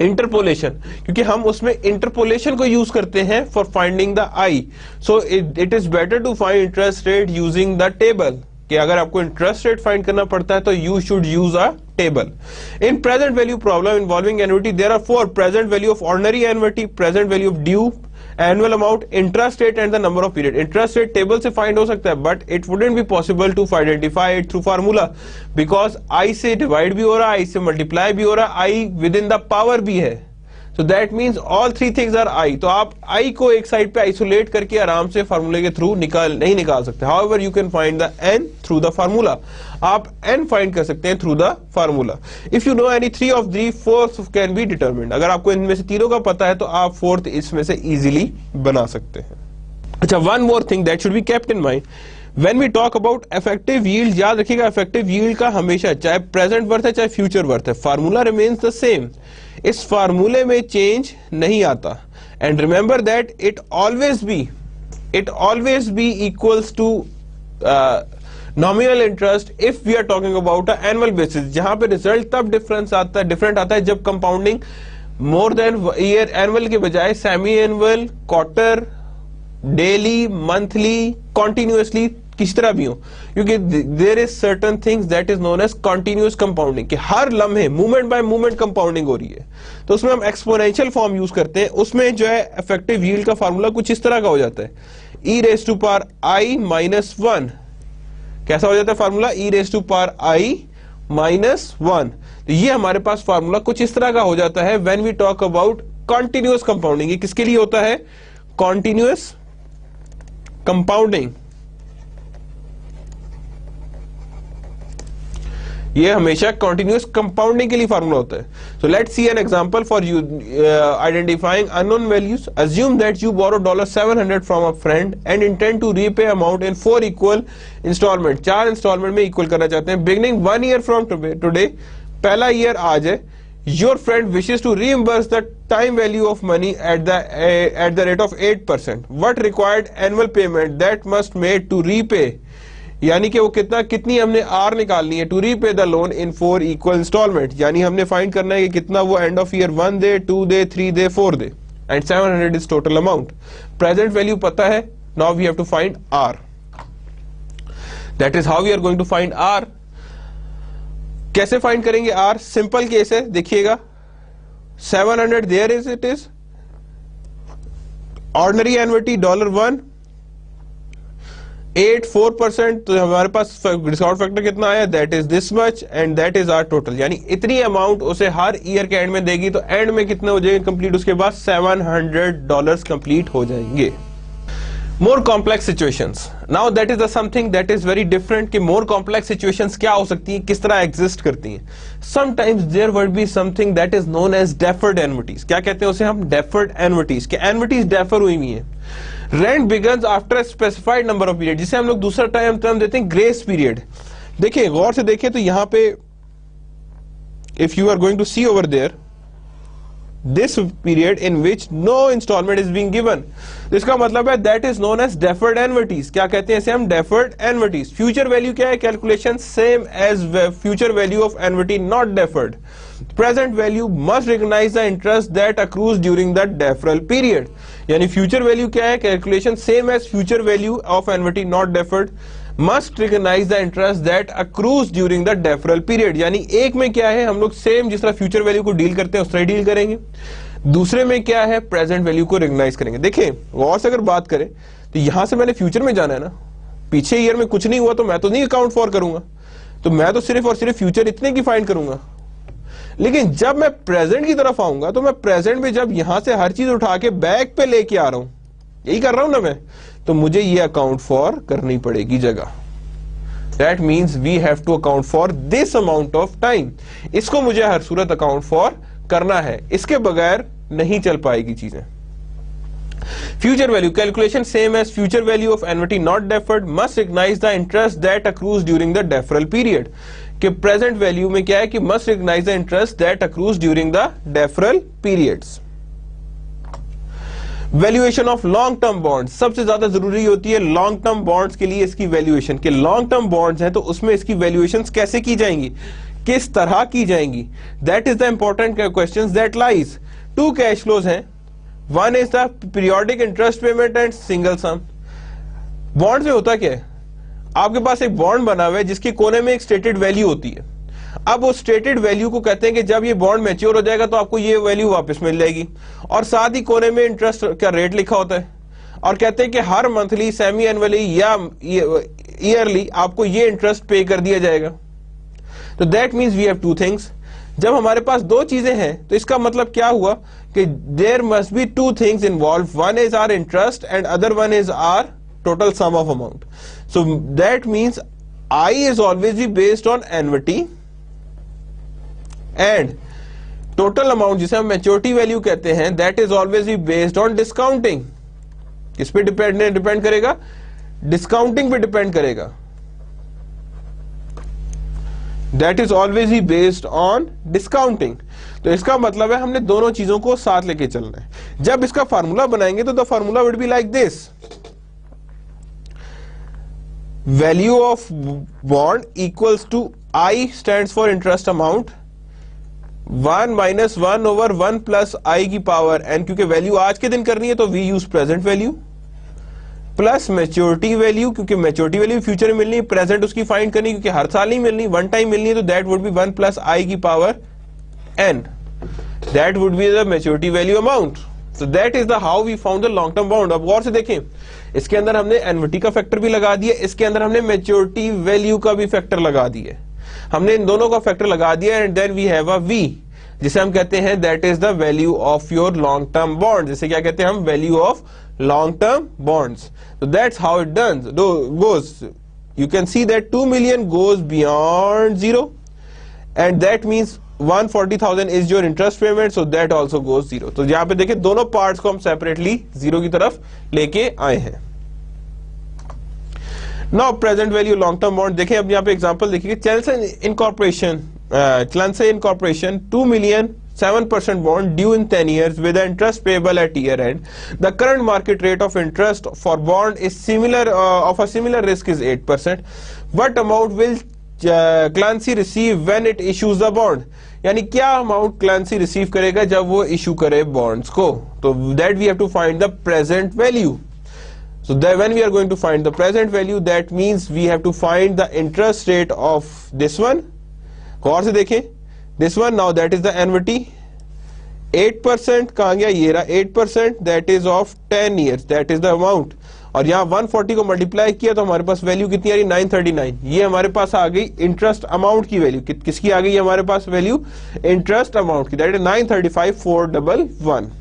इंटरपोलेशन, क्योंकि हम उसमें इंटरपोलेशन को यूज करते हैं for finding the I. So it is better to find interest rate using the table, कि अगर आपको इंटरेस्ट रेट फाइंड करना पड़ता है तो you should use a table. In present value problem involving annuity there are 4: present value of ordinary annuity, present value of due, annual amount, interest rate and the number of period. Interest rate table से find हो सकता है, but it wouldn't be possible to identify it through formula, because I say divide भी हो रहा है, आई से multiply भी हो रहा है, आई विद इन द पावर भी है. सो that means all three things are आई. तो आप आई को एक साइड पे आइसोलेट करके आराम से फार्मूले के थ्रू नहीं निकाल सकते. However you can find the N through the formula. आप एन फाइंड कर सकते हैं through the formula. If you know any 3 of 3, fourth can be determined. अगर आपको इनमें से तीनों का पता है तो आप फोर्थ इसमें से इजीली बना सकते हैं. अच्छा, one more thing that should be kept in mind when we talk about effective yield. याद रखिएगा इफेक्टिव यील्ड का हमेशा, चाहे प्रेजेंट वर्थ है चाहे फ्यूचर वर्थ है, फार्मूला रिमेन्स द सेम. इस फार्मूले में चेंज नहीं आता. And remember that it always be equals to nominal interest if we are talking about a annual basis. जहां पे रिजल्ट तब डिफरेंट आता है जब compounding more than year, annual के बजाय semi annual, quarter, daily, monthly, continuously, किस तरह भी हो, क्योंकि there is certain things that is known as continuous compounding, कि हर लम्हे मूवमेंट बाय मूवमेंट कंपाउंडिंग हो रही है. तो उसमें हम एक्सपोनेंशियल फॉर्म यूज करते हैं. उसमें जो है इफेक्टिव यील्ड का फार्मूला कुछ इस तरह का हो जाता है, e raised to power i minus 1. कैसा हो जाता है formula? e raised to power i minus 1. तो ये हमारे पास फार्मूला कुछ इस तरह का हो जाता है when we talk about continuous compounding. ये किसके लिए होता है? Continuous compounding. ये हमेशा कंटिन्यूअस कंपाउंडिंग के लिए फार्मूला होता है. So let's see an example for you identifying unknown values. Assume that you borrow $700 from a friend and intend to repay amount in 4 equal instalment. 4 instalment में equal करना चाहते हैं. बिगिनिंग 1 ईयर फ्रॉम टुडे, पहला year आज है. Your friend wishes to reimburse the time value of money at the rate of 8%. What required annual payment that must made to repay? यानी कि वो कितनी हमने आर निकालनी है to repay the loan in 4 equal instalment. यानी हमने find करना है कि कितना वो एंड ऑफ ईयर 1 दे, 2 दे, 3 दे, 4 दे, and 700 is total amount. Present value पता है, now we have to find R. That is how we are going to find R. कैसे फाइंड करेंगे आर? सिंपल केस है, देखिएगा 700 there is, it is ordinary annuity $1, 84%. तो हमारे पास discount factor कितना आया? That is this much and that is our total. यानी इतनी अमाउंट उसे हर ईयर के एंड में देगी. तो एंड में कितने हो जाएंगे कंप्लीट? उसके बाद $700 कंप्लीट हो जाएंगे. More complex situations, now that is something that is very different. कि मोर कॉम्प्लेक्स सिचुएशंस क्या हो सकती हैं, किस तरह एग्जिस्ट करती हैं. Sometimes there would be something that is known as deferred annuities. क्या कहते हैं उसे हम? Deferred annuities. कि एन्युटीज डेफर हुई हुई है. Rent begins after specified number of period, जिसे हम लोग दूसरा टर्म देते हैं ग्रेस पीरियड. देखिए गौर से देखिए तो यहां पे if you are going to see over there this period in which no installment is being given, इसका मतलब है that is known as deferred annuities. क्या कहते हैं इसे हम? deferred annuities. future value क्या है? calculation same as future value of annuity not deferred. present value must recognize the interest that accrues during the deferral period. यानी future value क्या है? calculation same as future value of annuity not deferred must recognize the interest that accrues during the deferral period. यानी एक में क्या है, हम लोग सेम जिस तरह फ्यूचर वैल्यू को डील करते हैं उस तरह डील करेंगे. दूसरे में क्या है, प्रेजेंट वैल्यू को रिकॉग्नाइज करेंगे. देखिए गौर से अगर बात करें तो यहां से मैंने फ्यूचर में जाना है ना, पीछे ईयर में कुछ नहीं हुआ तो मैं तो नहीं अकाउंट फॉर करूंगा, तो मैं तो सिर्फ और सिर्फ फ्यूचर इतने की फाइंड करूंगा. लेकिन जब मैं प्रेजेंट की तरफ आऊंगा तो मैं प्रेजेंट में जब यहां से हर चीज उठा के बैक पे लेके आ रहा हूं, यही कर रहा हूं ना मैं, तो मुझे ये अकाउंट फॉर करनी पड़ेगी जगह. That means we have to account for this amount of time. इसको मुझे हर सूरत अकाउंट फॉर करना है, इसके बगैर नहीं चल पाएगी चीजें. Future value calculation same as future value of annuity not deferred must recognise the interest that accrues during the deferral period. कि प्रेजेंट वैल्यू में क्या है कि must recognise the interest that accrues during the deferral periods. Valuation of long term bond सबसे ज्यादा जरूरी होती है लॉन्ग टर्म बॉन्ड्स के लिए. इसकी वैल्यूएशन के लॉन्ग टर्म बॉन्ड्स हैं तो उसमें इसकी वैल्यूएशन कैसे की जाएंगी, किस तरह की जाएंगी, that is the important question that lies. Two cash flows हैं, one is the periodic interest payment and single sum. Bond में होता क्या है, आपके पास एक बॉन्ड बना हुआ है जिसके कोने में एक स्टेटेड वैल्यू होती है. अब उस स्टेटेड वैल्यू को कहते हैं कि जब ये बॉन्ड मैच्योर हो जाएगा तो आपको ये वैल्यू वापस मिल जाएगी. और साथ ही कोने में इंटरेस्ट का रेट लिखा होता है और कहते हैं कि हर मंथली, सेमी एनुअली या ईयरली आपको ये इंटरेस्ट पे कर दिया जाएगा. तो that means we have two things. जब हमारे पास दो चीजें हैं तो इसका मतलब क्या हुआ कि there must be two things involve. One is our interest and other one is our total sum of amount. So that means I is always be based on annuity and total amount जिसे हम maturity value कहते हैं that is always be based on discounting. किस पे depend करेगा? Discounting पे depend करेगा. That is always be based on discounting. तो इसका मतलब है हमने दोनों चीजों को साथ लेके चलना है. जब इसका फार्मूला बनाएंगे तो the formula would be like this. Value of bond equals to i stands for interest amount 1 minus 1 over 1 plus आई की पावर एन. क्योंकि वैल्यू आज के दिन करनी है तो we use present value plus maturity value, क्योंकि मैच्योरिटी वैल्यू फ्यूचर में मिलनी है, प्रेजेंट उसकी फाइंड करनी क्योंकि हर साल नहीं मिलनी, वन टाइम मिलनी है. तो दैट वुड बी 1 प्लस आई की power N. That would be the maturity value amount. So that is the how we found the long term bond. अब गौर से देखें, इसके अंदर हमने एन्युटी का फैक्टर भी लगा दिया, इसके अंदर हमने मैच्योरिटी वैल्यू का भी फैक्टर लगा दिया. हमने इन दोनों का फैक्टर लगा दिया and then we have a V जिसे हम कहते हैं that is the value of your long term bond. जिसे क्या कहते हैं हम? Value of long term bonds. So that's how it goes. You can see that 2 million goes beyond zero, and that means 140,000 is your interest payment, so that also goes zero. तो यहाँ पे देखिए दोनों पार्ट्स को हम separately zero की तरफ लेके आए हैं. Now present value long term bond. देखें अब यहाँ पे एग्जांपल देखिए, Chelsea Incorporation 2 million 7% bond due in 10 years with the interest payable at year end. The current market rate of interest for bond is similar of a similar risk is 8%. What amount will Clancy receive when it issues the bond? यानी क्या amount Clancy receive करेगा जब वो issue करे bonds को. तो that we have to find the present value. So that when we are going to find the present value, that means we have to find the interest rate of this one. गौर से देखें, this one now that is the annuity 8%. कहाँ गया, ये रहा 8%, that is of 10 years, that is the amount. और यहाँ 140 को multiply किया तो हमारे पास वैल्यू कितनी आ रही, 939. ये हमारे पास आ गई इंटरेस्ट अमाउंट की वैल्यू. किसकी आ गई हमारे पास वैल्यू, इंटरेस्ट अमाउंट की, that is 935,411.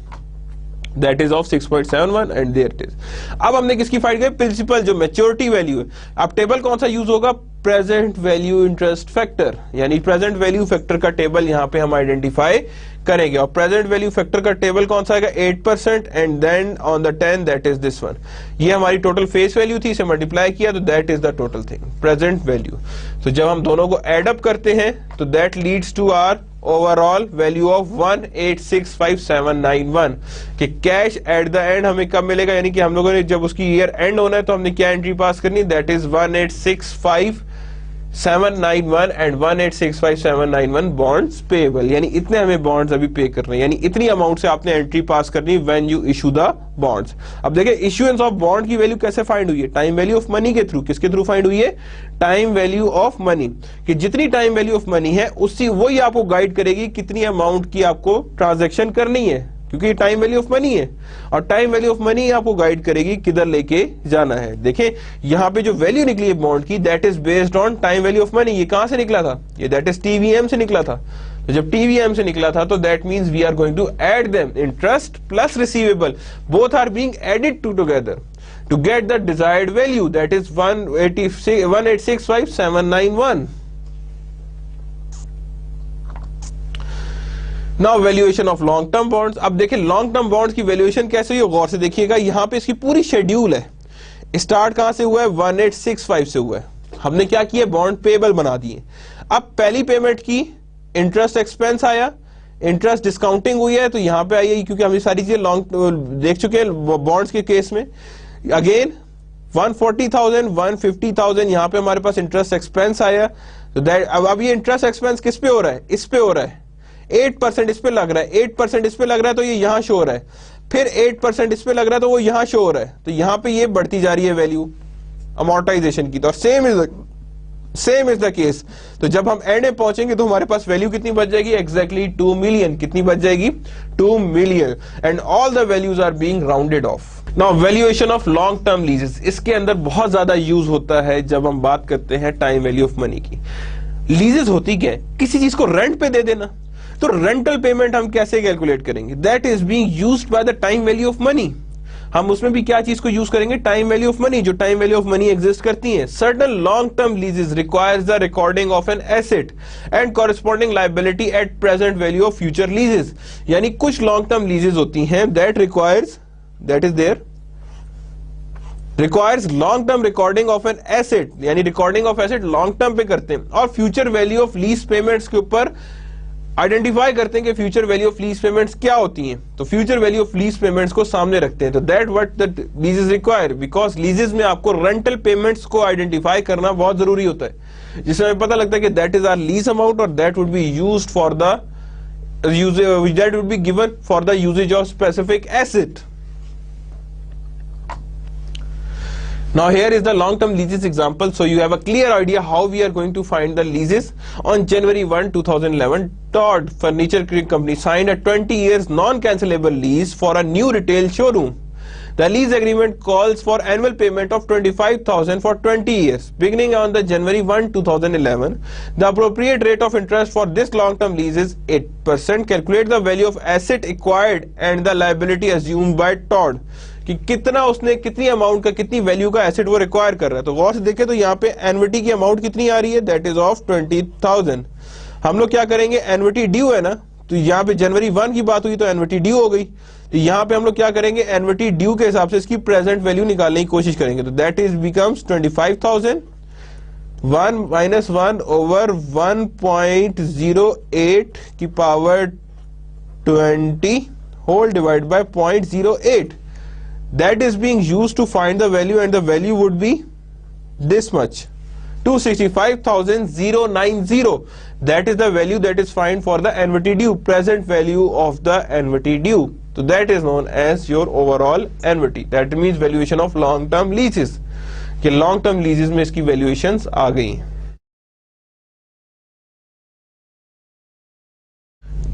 That is of 6.71 and there it is. अब हमने किसकी फाइंड की, प्रिंसिपल जो मैच्योरिटी वैल्यू है. अब टेबल कौन सा यूज होगा, प्रेजेंट वैल्यू इंटरेस्ट फैक्टर, यानी प्रेजेंट वैल्यू फैक्टर का टेबल यहाँ पे हम आइडेंटिफाई करेंगे. और प्रेजेंट वैल्यू फैक्टर का टेबल कौन सा आएगा, 8% and then on the 10 that is this one. ये हमारी टोटल फेस वैल्यू थी, इसे मल्टीप्लाई किया तो that is the total thing, present value. तो जब हम दोनों को एड अप करते हैं तो that leads to our overall value of 1865791 कि कैश एट द एंड हमें कब मिलेगा, यानी कि हम लोगों ने जब उसकी ईयर एंड होना है तो हमने क्या एंट्री पास करनी, that is 1865791 and 1865791 bonds payable, यानी इतने हमें बॉन्ड्स अभी पे करने, यानी इतनी अमाउंट से आपने एंट्री पास करनी when you issue the bonds. अब देखिए इश्यूएंस ऑफ बॉन्ड की वैल्यू कैसे फाइंड हुई है, टाइम वैल्यू ऑफ मनी के थ्रू. किसके थ्रू फाइंड हुई है, टाइम वैल्यू ऑफ मनी, कि जितनी टाइम वैल्यू ऑफ मनी है उसी वही आपको गाइड करेगी कितनी अमाउंट की आपको ट्रांजैक्शन करनी है, क्योंकि टाइम वैल्यू ऑफ मनी है और टाइम वैल्यू ऑफ मनी आपको गाइड करेगी किधर लेके जाना है. देखें यहां पे जो वैल्यू निकली है बॉन्ड की, that is based on time value of money. ये कहां से निकला था, ये दैट इज टीवीएम से निकला था. तो जब टीवीएम से निकला था तो that means we are going to add them, interest plus receivable both are being added together to get the desired value, that is 1865791. Now valuation of long term bonds. अब देखिए लॉन्ग टर्म बॉन्ड्स की valuation कैसे हुई, गौर से देखिएगा. यहां पे इसकी पूरी शेड्यूल है. स्टार्ट कहां से हुआ है, 1865 से हुआ है. हमने क्या किया, बॉन्ड पेबल बना दिए. अब पहली पेमेंट की, इंटरेस्ट एक्सपेंस आया, इंटरेस्ट डिस्काउंटिंग हुई है तो यहां पे आई है, क्योंकि हम ये सारी चीजें लॉन्ग देख चुके हैं बॉन्ड्स के केस में. अगेन 140,000 150,000 यहां पे हमारे पास इंटरेस्ट एक्सपेंस आया. तो दैट अब ये इंटरेस्ट एक्सपेंस किस पे हो रहा है, इस पे हो रहा है. 8% इस पे लग रहा है, 8% इस पे लग रहा है तो ये यहां शो हो रहा है. फिर 8% इस पे लग रहा है तो वो यहां शो हो रहा है. तो यहां पे ये बढ़ती जा रही है वैल्यू अमोर्टाइजेशन की. तो सेम इज द केस. तो जब हम एंड में पहुंचेंगे तो हमारे पास वैल्यू कितनी बच जाएगी, एग्जैक्टली 2 मिलियन. कितनी बच जाएगी, 2 million. And all the values are being rounded off. Now valuation of long term leases, इसके अंदर बहुत ज्यादा यूज होता है जब हम बात करते हैं टाइम वैल्यू ऑफ मनी की. लीजेस होती क्या है, किसी चीज को रेंट पे दे देना. तो रेंटल पेमेंट हम कैसे कैलकुलेट करेंगे, that is being used by the time value of money. हम उसमें भी क्या चीज को यूज करेंगे, टाइम वैल्यू ऑफ मनी. जो time value of money exist करती है. Certain long term leases requires the recording of an asset and corresponding liability at present value of future leases. यानी कुछ लॉन्ग टर्म लीजेस होती हैं that requires, that is there requires long term recording of an asset, यानी recording of asset long term पे करते हैं. और future value of lease payments के ऊपर आइडेंटिफाई करते हैं कि future value of lease payments क्या होती हैं. तो future value of lease payments को सामने रखते हैं. तो that what the लीजेस require, because लीजेस में आपको रेंटल पेमेंट्स को आइडेंटिफाई करना बहुत जरूरी होता है, जिससे हमें पता लगता है कि that is our lease amount और that would be used for the uses, that would be given for the uses of specific asset. Now here is the long term leases example, so you have a clear idea how we are going to find the leases. On January 1, 2011, Todd Furniture Company signed a 20 years non-cancellable lease for a new retail showroom. The lease agreement calls for annual payment of $25,000 for 20 years. Beginning on the January 1, 2011, the appropriate rate of interest for this long-term lease is 8%. Calculate the value of asset acquired and the liability assumed by Todd. कि कितना उसने कितनी amount का कितनी value का asset वो require कर रहा है. तो गौर से देखें तो यहाँ पे एन्युटी की अमाउंट कितनी आ रही है, दैट इज ऑफ 20,000. हम लोग क्या करेंगे, एन्युटी ड्यू है ना, तो यहाँ पे जनवरी 1 की बात हुई तो एन्युटी ड्यू हो गई. तो यहाँ पे हम लोग क्या करेंगे, एन्युटी ड्यू के हिसाब से इसकी प्रेजेंट वैल्यू निकालने की कोशिश करेंगे. तो दैट इज बिकम्स 25,000 1 - 1 ओवर 1.08 की power 20 whole divide by 0.08. That is being used to find the value, and the value would be this much, 265,090. That is the value that is found for the annuity due, present value of the annuity due. तो that is known as your overall annuity, that means valuation of long term leases, कि long term लीजेस में इसकी valuations आ गई।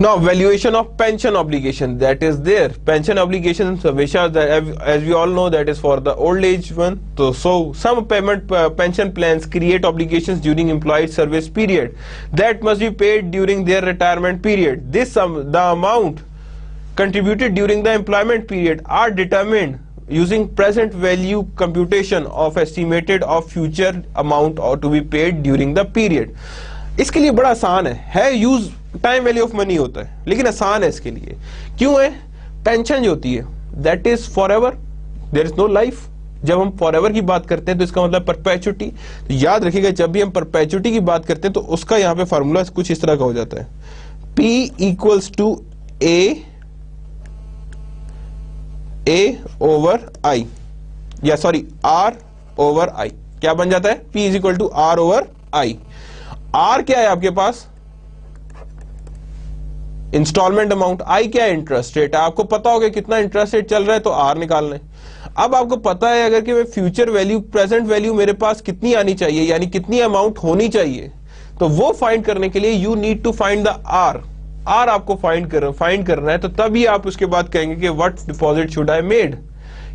Now valuation of pension obligation, that is there, pension obligations हमेशा, as we all know, that is for the old age one. So some pension plans create obligations during employee service period that must be paid during their retirement period. The amount contributed during the employment period are determined using present value computation of estimated of future amount or to be paid during the period. इसके लिए बड़ा आसान है use time value of money होता है, लेकिन आसान है इसके लिए। क्यों है? पेंशन जो होती है that is forever, there is no life. जब हम फॉर एवर की बात करते हैं तो इसका मतलब परपेचुटी। तो याद रखिएगा, जब भी हम परपेचुटी की बात करते हैं तो उसका यहां पे फार्मूला कुछ इस तरह का हो जाता है, P equals to A over I, या सॉरी R ओवर आई। क्या बन जाता है? P is equal to R over I. R क्या है आपके पास? Instalment amount. आई क्या है? Interest rate. आपको पता होगा कितना इंटरेस्ट रेट चल रहा है तो R निकालना है। अब आपको पता है अगर कि मैं फ्यूचर वैल्यू, प्रेजेंट वैल्यू मेरे पास कितनी आनी चाहिए, यानी कितनी अमाउंट होनी चाहिए, तो वो फाइंड करने के लिए you need to find the R। R आपको फाइंड करना है, तो तभी आप उसके बाद कहेंगे कि what deposit should I made,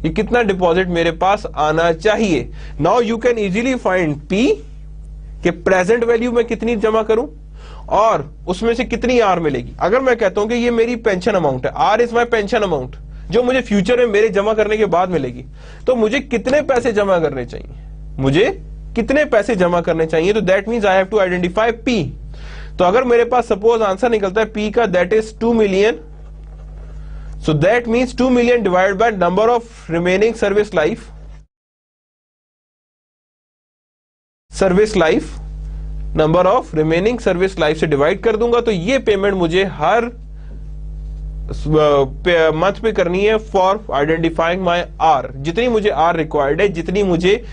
ये कितना डिपॉजिट मेरे पास आना चाहिए। Now you can easily find P कि प्रेजेंट वैल्यू में कितनी जमा करूं और उसमें से कितनी R मिलेगी। अगर मैं कहता हूं कि ये मेरी पेंशन अमाउंट है, R is my pension amount, जो मुझे फ्यूचर में मेरे जमा करने के बाद मिलेगी, तो मुझे कितने पैसे जमा करने चाहिए, मुझे कितने पैसे जमा करने चाहिए। तो that means I have to identify P। तो अगर मेरे पास सपोज आंसर निकलता है P का, that is 2 million, so that means 2 million divide by number of remaining service life, number of remaining service life से डिवाइड कर दूंगा, तो ये पेमेंट मुझे हर मंथ पे करनी है फॉर आइडेंटिफाइंग माय R। जितनी मुझे R रिक्वायर्ड है, जितनी मुझे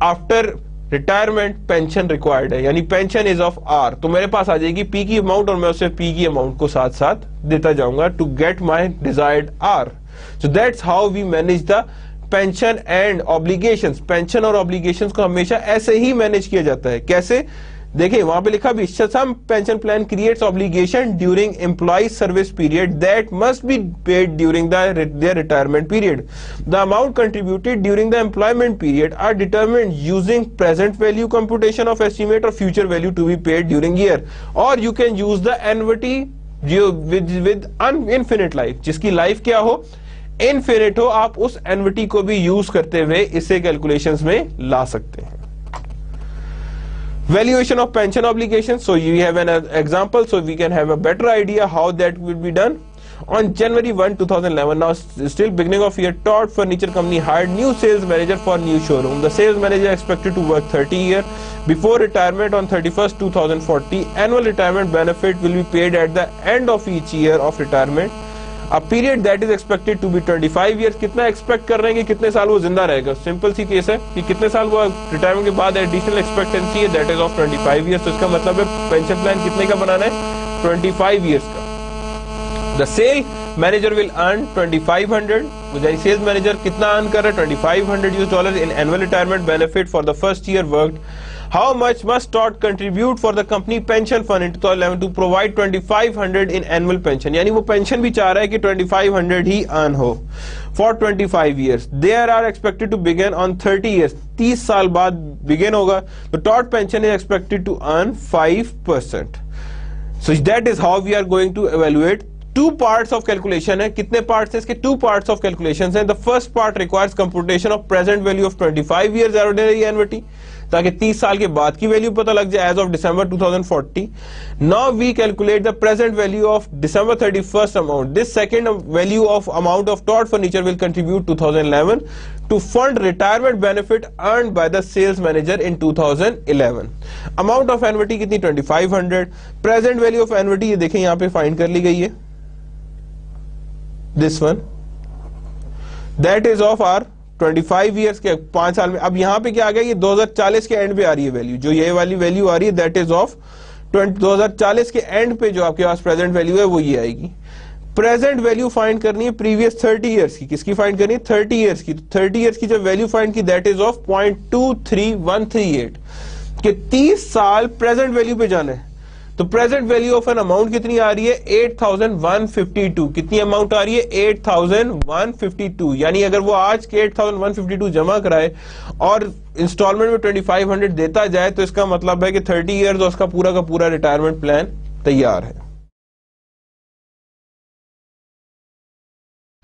आफ्टर रिटायरमेंट पेंशन रिक्वायर्ड है, यानी पेंशन इज ऑफ R, तो मेरे पास आ जाएगी P की अमाउंट और मैं उसे P की अमाउंट को साथ साथ देता जाऊंगा to get my desired R। So that's how we manage the pension and obligations. Pension और ऑब्लिगेशंस को हमेशा ऐसे ही मैनेज किया जाता है। कैसे? देखिए वहां पे लिखा भी, some pension plan creates obligation during employ service period that must be paid during their retirement period. The amount contributed during the employment period are determined using present value computation of estimate और future value to be paid during year. और you can use the annuity with infinite life, जिसकी life क्या हो, infinite हो, आप उस annuity को भी यूज करते हुए इसे कैलकुलेशंस में ला सकते हैं। Valuation of pension obligations. So you have an example, so we can have a better idea how that will be done. On January 1, 2011, now still beginning of year, Todd Furniture Company hired new sales manager for new showroom. The sales manager expected to work 30 years before retirement on 31st 2040. Annual retirement benefit will be paid at the end of each year of retirement. A period that is expected to be 25 years. कितना expect कर रहे हैं कि कितने साल वो जिंदा रहेगा? सिंपल सी केस है कि कितने साल वो रिटायरमेंट के बाद एडिशनल एक्सपेक्टेंसी है, दैट इज ऑफ 25 इयर्स। तो इसका मतलब है पेंशन प्लान कितने का बनाना है? 25 इयर्स का। The sale manager will earn 2500। Sales manager कितना अर्न कर रहा है? $2500 in annual retirement benefit for the first year worked. How much must Todd contribute for the company pension fund in 2011 to provide 2500 in annual pension? यानी वो pension भी चाह रहा है कि 2500 ही अर्न हो for 25 years. They are expected to begin on 30 years. 30 साल बाद begin होगा, तो Todd pension is expected to earn 5%. So that is how we are going to evaluate. Two parts of calculation है। कितने parts है इसके? Two parts of calculations है। The first part requires computation of present value of 25 years ordinary annuity, ताकि 30 साल के बाद की वैल्यू पता लग जाए as of December 2040. Now we calculate the present value of December 31st amount. This second value of amount of Todd Furniture will contribute 2011 to fund retirement benefit earned by the sales manager in 2011. Amount of annuity कितनी? 2500. Present value of annuity ये देखें यहां पे find कर ली गई है, this one, that is of are 25 years के 5 साल में। अब यहां पे क्या आ गया? ये 2040 के एंड पे आ रही है वैल्यू, जो ये वाली वैल्यू आ रही है दैट इज ऑफ 2040 के एंड पे जो आपके पास प्रेजेंट वैल्यू है वो ये आएगी। प्रेजेंट वैल्यू फाइंड करनी है प्रीवियस 30 इयर्स की। किसकी फाइंड करनी है? 30 इयर्स की। 30 इयर्स की जब वैल्यू फाइंड की दैट इज ऑफ 0.23138 कि 30 साल प्रेजेंट वैल्यू पे जाना है। तो present value of an amount कितनी आ रही है? 8152। कितनी अमाउंट आ रही है? 8152। यानी अगर वो आज के 8152 जमा कराए और इंस्टॉलमेंट में 2500 देता जाए तो इसका मतलब है कि 30 इयर्स उसका पूरा का पूरा रिटायरमेंट प्लान तैयार है।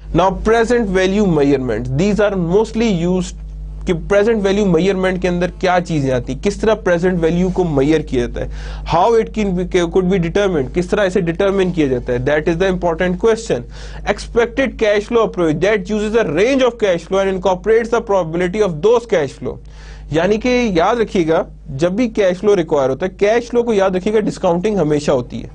Now present value measurement, these are mostly used कि प्रेजेंट वैल्यू मेजरमेंट के अंदर क्या चीजें आती, किस तरह प्रेजेंट वैल्यू को मेजर किया जाता है, how it could be determined, किस तरह इसे डिटरमिन किया जाता है, that is the important question. Expected cash flow approach that uses a range of cash flow and incorporates the probability of those cash flow. यानी कि याद रखिएगा जब भी कैश फ्लो रिक्वायर होता है, कैश फ्लो को याद रखिएगा डिस्काउंटिंग हमेशा होती है।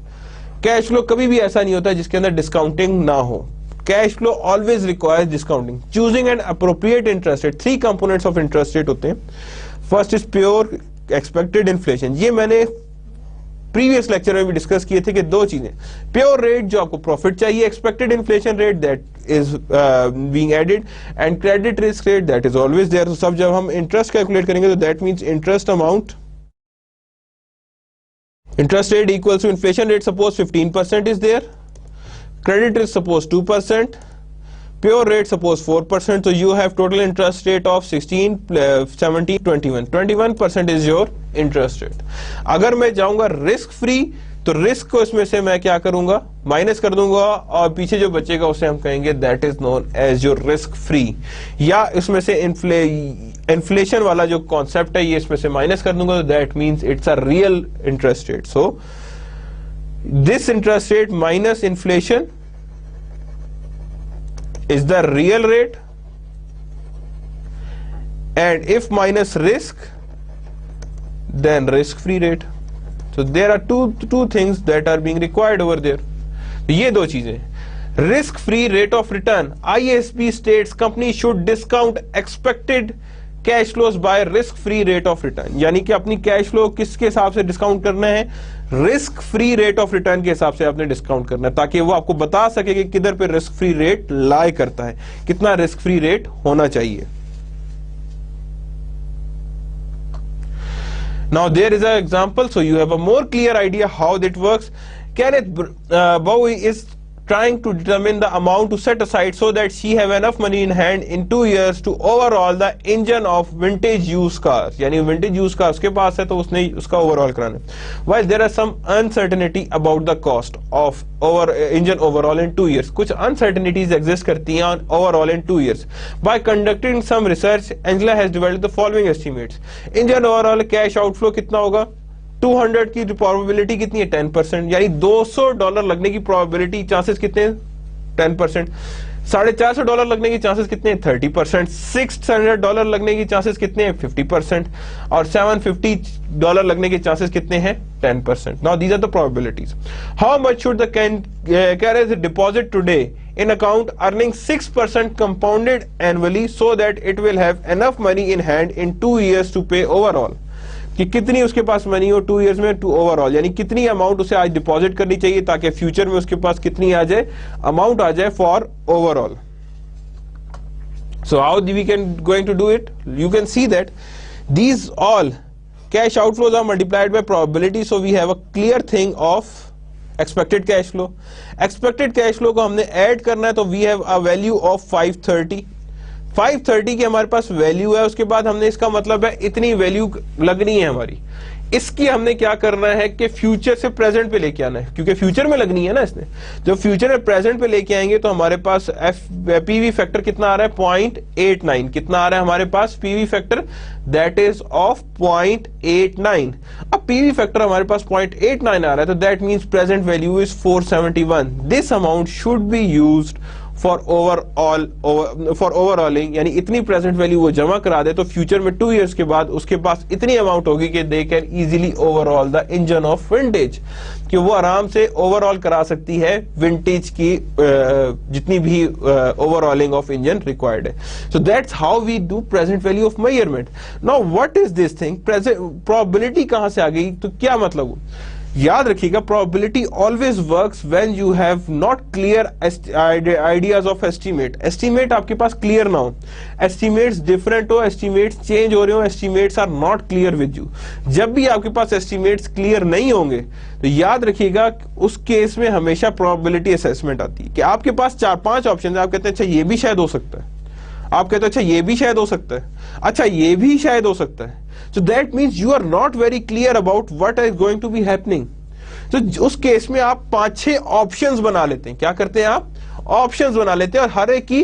कैश फ्लो कभी भी ऐसा नहीं होता जिसके अंदर डिस्काउंटिंग ना हो। Cash flow always requires discounting. Choosing an appropriate interest rate. 3 components of interest rate होते हैं. First is pure expected inflation. ये मैंने प्रीवियस लेक्चर में भी डिस्कस किए थे कि 2 चीजें, प्योर रेट जो आपको प्रॉफिट चाहिए, expected inflation rate that is being added, and credit risk rate that is always there. तो सब जब हम इंटरेस्ट कैलकुलेट करेंगे तो that means interest amount, interest rate equals to inflation rate, suppose 15% is there, credit is suppose 2%, pure rate suppose 4%, so you have total interest rate of 16, 17, 21% is your interest rate. अगर मैं जाऊंगा risk free तो risk को इसमें से मैं क्या करूंगा? माइनस कर दूंगा और पीछे जो बचेगा उसे हम कहेंगे that is known as your risk free, या इसमें से इन्फ्लेशन वाला जो कॉन्सेप्ट है ये इसमें से माइनस कर दूंगा तो that means it's a real interest rate. So this interest rate minus inflation is the real rate, and if minus risk then risk free rate. So there are two things that are being required over there. ये 2 चीजें, risk free rate of return, IASB states company should discount expected cash flows by risk free rate of return. यानी कि अपनी cash flow किसके हिसाब से discount करना है? Risk free rate of return के हिसाब से आपने डिस्काउंट करना है, ताकि वो आपको बता सके कि किधर पे रिस्क फ्री रेट लाई करता है, कितना रिस्क फ्री रेट होना चाहिए। Now there is an example, so you have a more clear idea how that works. Kenneth Bowie is trying to determine the amount to set aside so that she have enough money in hand in 2 years to overhaul the engine of vintage used cars. यानी vintage used car उसके पास है तो उसने उसका overhaul कराना है। While there are some uncertainty about the cost of engine overhaul in 2 years, कुछ uncertainties exist करती हैं on overhaul in 2 years. By conducting some research, Angela has developed the following estimates. Engine overhaul cash outflow कितना होगा? 200 की probability कितनी है? 10%, यानी $200 लगने की प्रोबेबिलिटी चांसेस कितने हैं? 10%। $450 लगने की चांसेस कितने हैं? 30%। $600 लगने की चांसेस कितने हैं? 50%। और $750 लगने के चांसेस कितने हैं? 10%। Now these are the probabilities. How much should the carriers deposit today in account earning 6% compounded annually so that it will have enough money in hand in 2 years to pay overall? कि कितनी उसके पास money हो 2 years में to overall, यानी कितनी amount उसे आज deposit करनी चाहिए ताकि फ्यूचर में उसके पास कितनी आ जाए, अमाउंट आ जाए for overall. So how we can going to do it? You can see that these all cash outflows are multiplied by probability, so we have a clear thing of expected cash flow. Expected cash flow को हमने add करना है तो we have a value of 530 की हमारे पास value है। उसके बाद हमने इसका मतलब है इतनी वैल्यू लगनी है हमारी, इसकी हमने क्या करना है कि फ्यूचर से प्रेजेंट पे लेके आना है, क्योंकि फ्यूचर में लगनी है ना इसने। जब फ्यूचर में प्रेजेंट पे लेके आएंगे तो हमारे पास पीवी फैक्टर कितना आ रहा है? 0.89। कितना आ रहा है हमारे पास PV factor? That is of 0.89। अब पीवी फैक्टर हमारे पास 0.89 आ रहा है तो that means present value is 471। This amount should be used for overhauling, यानी इतनी प्रेजेंट वैल्यू वो जमा करा दे तो फ्यूचर में 2 इयर्स के बाद उसके पास इतनी अमाउंट होगी कि they can easily overall the engine of vintage, कि वो आराम से ओवरऑल करा सकती है विंटेज की जितनी भी ओवरऑलिंग ऑफ इंजन रिक्वायर्ड है। So that's how we do present value of measurement. Now what is this thing? Probability कहां से आ गई? तो क्या मतलब? याद रखिएगा, probability always works when you have not clear ideas of estimate. Estimate आपके पास क्लियर ना हो, एस्टीमेट्स डिफरेंट हो, एस्टीमेट्स चेंज हो रहे हो, estimates are not clear with you. जब भी आपके पास एस्टीमेट्स क्लियर नहीं होंगे तो याद रखिएगा उस केस में हमेशा प्रोबेबिलिटी असेसमेंट आती है कि आपके पास 4-5 ऑप्शन है, आप कहते हैं अच्छा ये भी शायद हो सकता है, आप कहते हो अच्छा ये भी शायद हो सकता है, अच्छा ये भी शायद हो सकता है। So that means you are not very clear about what is going to be happening. तो उस केस में आप 5-6 ऑप्शंस बना लेते हैं। क्या करते हैं आप? ऑप्शंस बना लेते हैं और हर एक की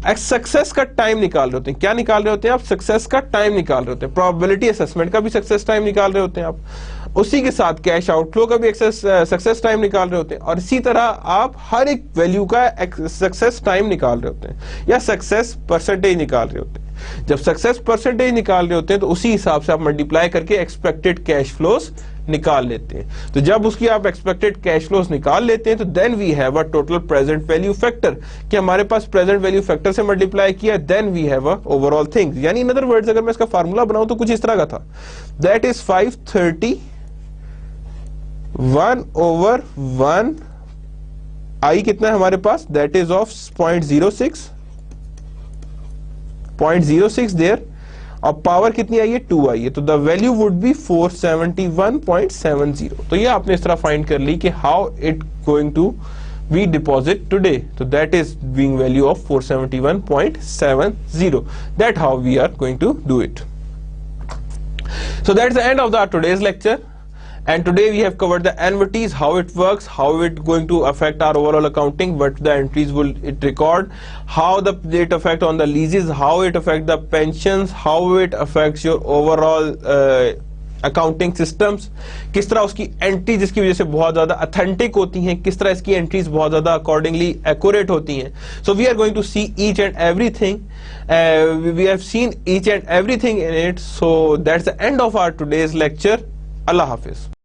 सक्सेस का टाइम निकाल रहे होते हैं। क्या निकाल रहे होते हैं आप? सक्सेस का टाइम निकाल रहे होते हैं। प्रोबेबिलिटी असेसमेंट का भी सक्सेस टाइम निकाल रहे होते हैं आप, उसी के साथ कैश आउटफ्लो का भी सक्सेस टाइम निकाल रहे होते हैं, और इसी तरह आप हर एक वैल्यू का सक्सेस टाइम निकाल रहे होते हैं या सक्सेस परसेंटेज निकाल रहे होते हैं। जब सक्सेस परसेंटेज निकाल रहे होते हैं तो उसी हिसाब से आप मल्टीप्लाई करके एक्सपेक्टेड कैश फ्लोज निकाल लेते हैं। तो जब उसकी आप एक्सपेक्टेड कैश फ्लोज निकाल लेते हैं तो then we have a total present value factor, कि हमारे पास प्रेजेंट वैल्यू फैक्टर से मल्टीप्लाई किया, then we have a overall thing. यानी इन अदर वर्ड्स अगर मैं इसका फार्मूला बनाऊं तो कुछ इस तरह का था, दैट इज 531/1 आई कितना है हमारे पास, दैट इज ऑफ 0.06 देयर, और पावर कितनी आई है? 2 आई है, तो द वैल्यू वुड बी 471.70। तो ये आपने इस तरह फाइंड कर ली कि how it going to be deposit today, तो that is being value of 471.70, that how we are going to do it. So that's the end of the today's lecture, and today we have covered the annuities, how it works, how it going to affect our overall accounting, what the entries will it record, how it affect on the leases, how it affect the pensions, how it affects your overall accounting systems, किस तरह उसकी entry जिसकी वजह से बहुत ज्यादा authentic होती हैं, किस तरह इसकी एंट्रीज बहुत ज्यादा अकॉर्डिंगली एक्यूरेट होती हैं। So we are going to see each and everything, we have seen each and everything in it. So that's the end of our today's lecture. अल्लाह हाफिज।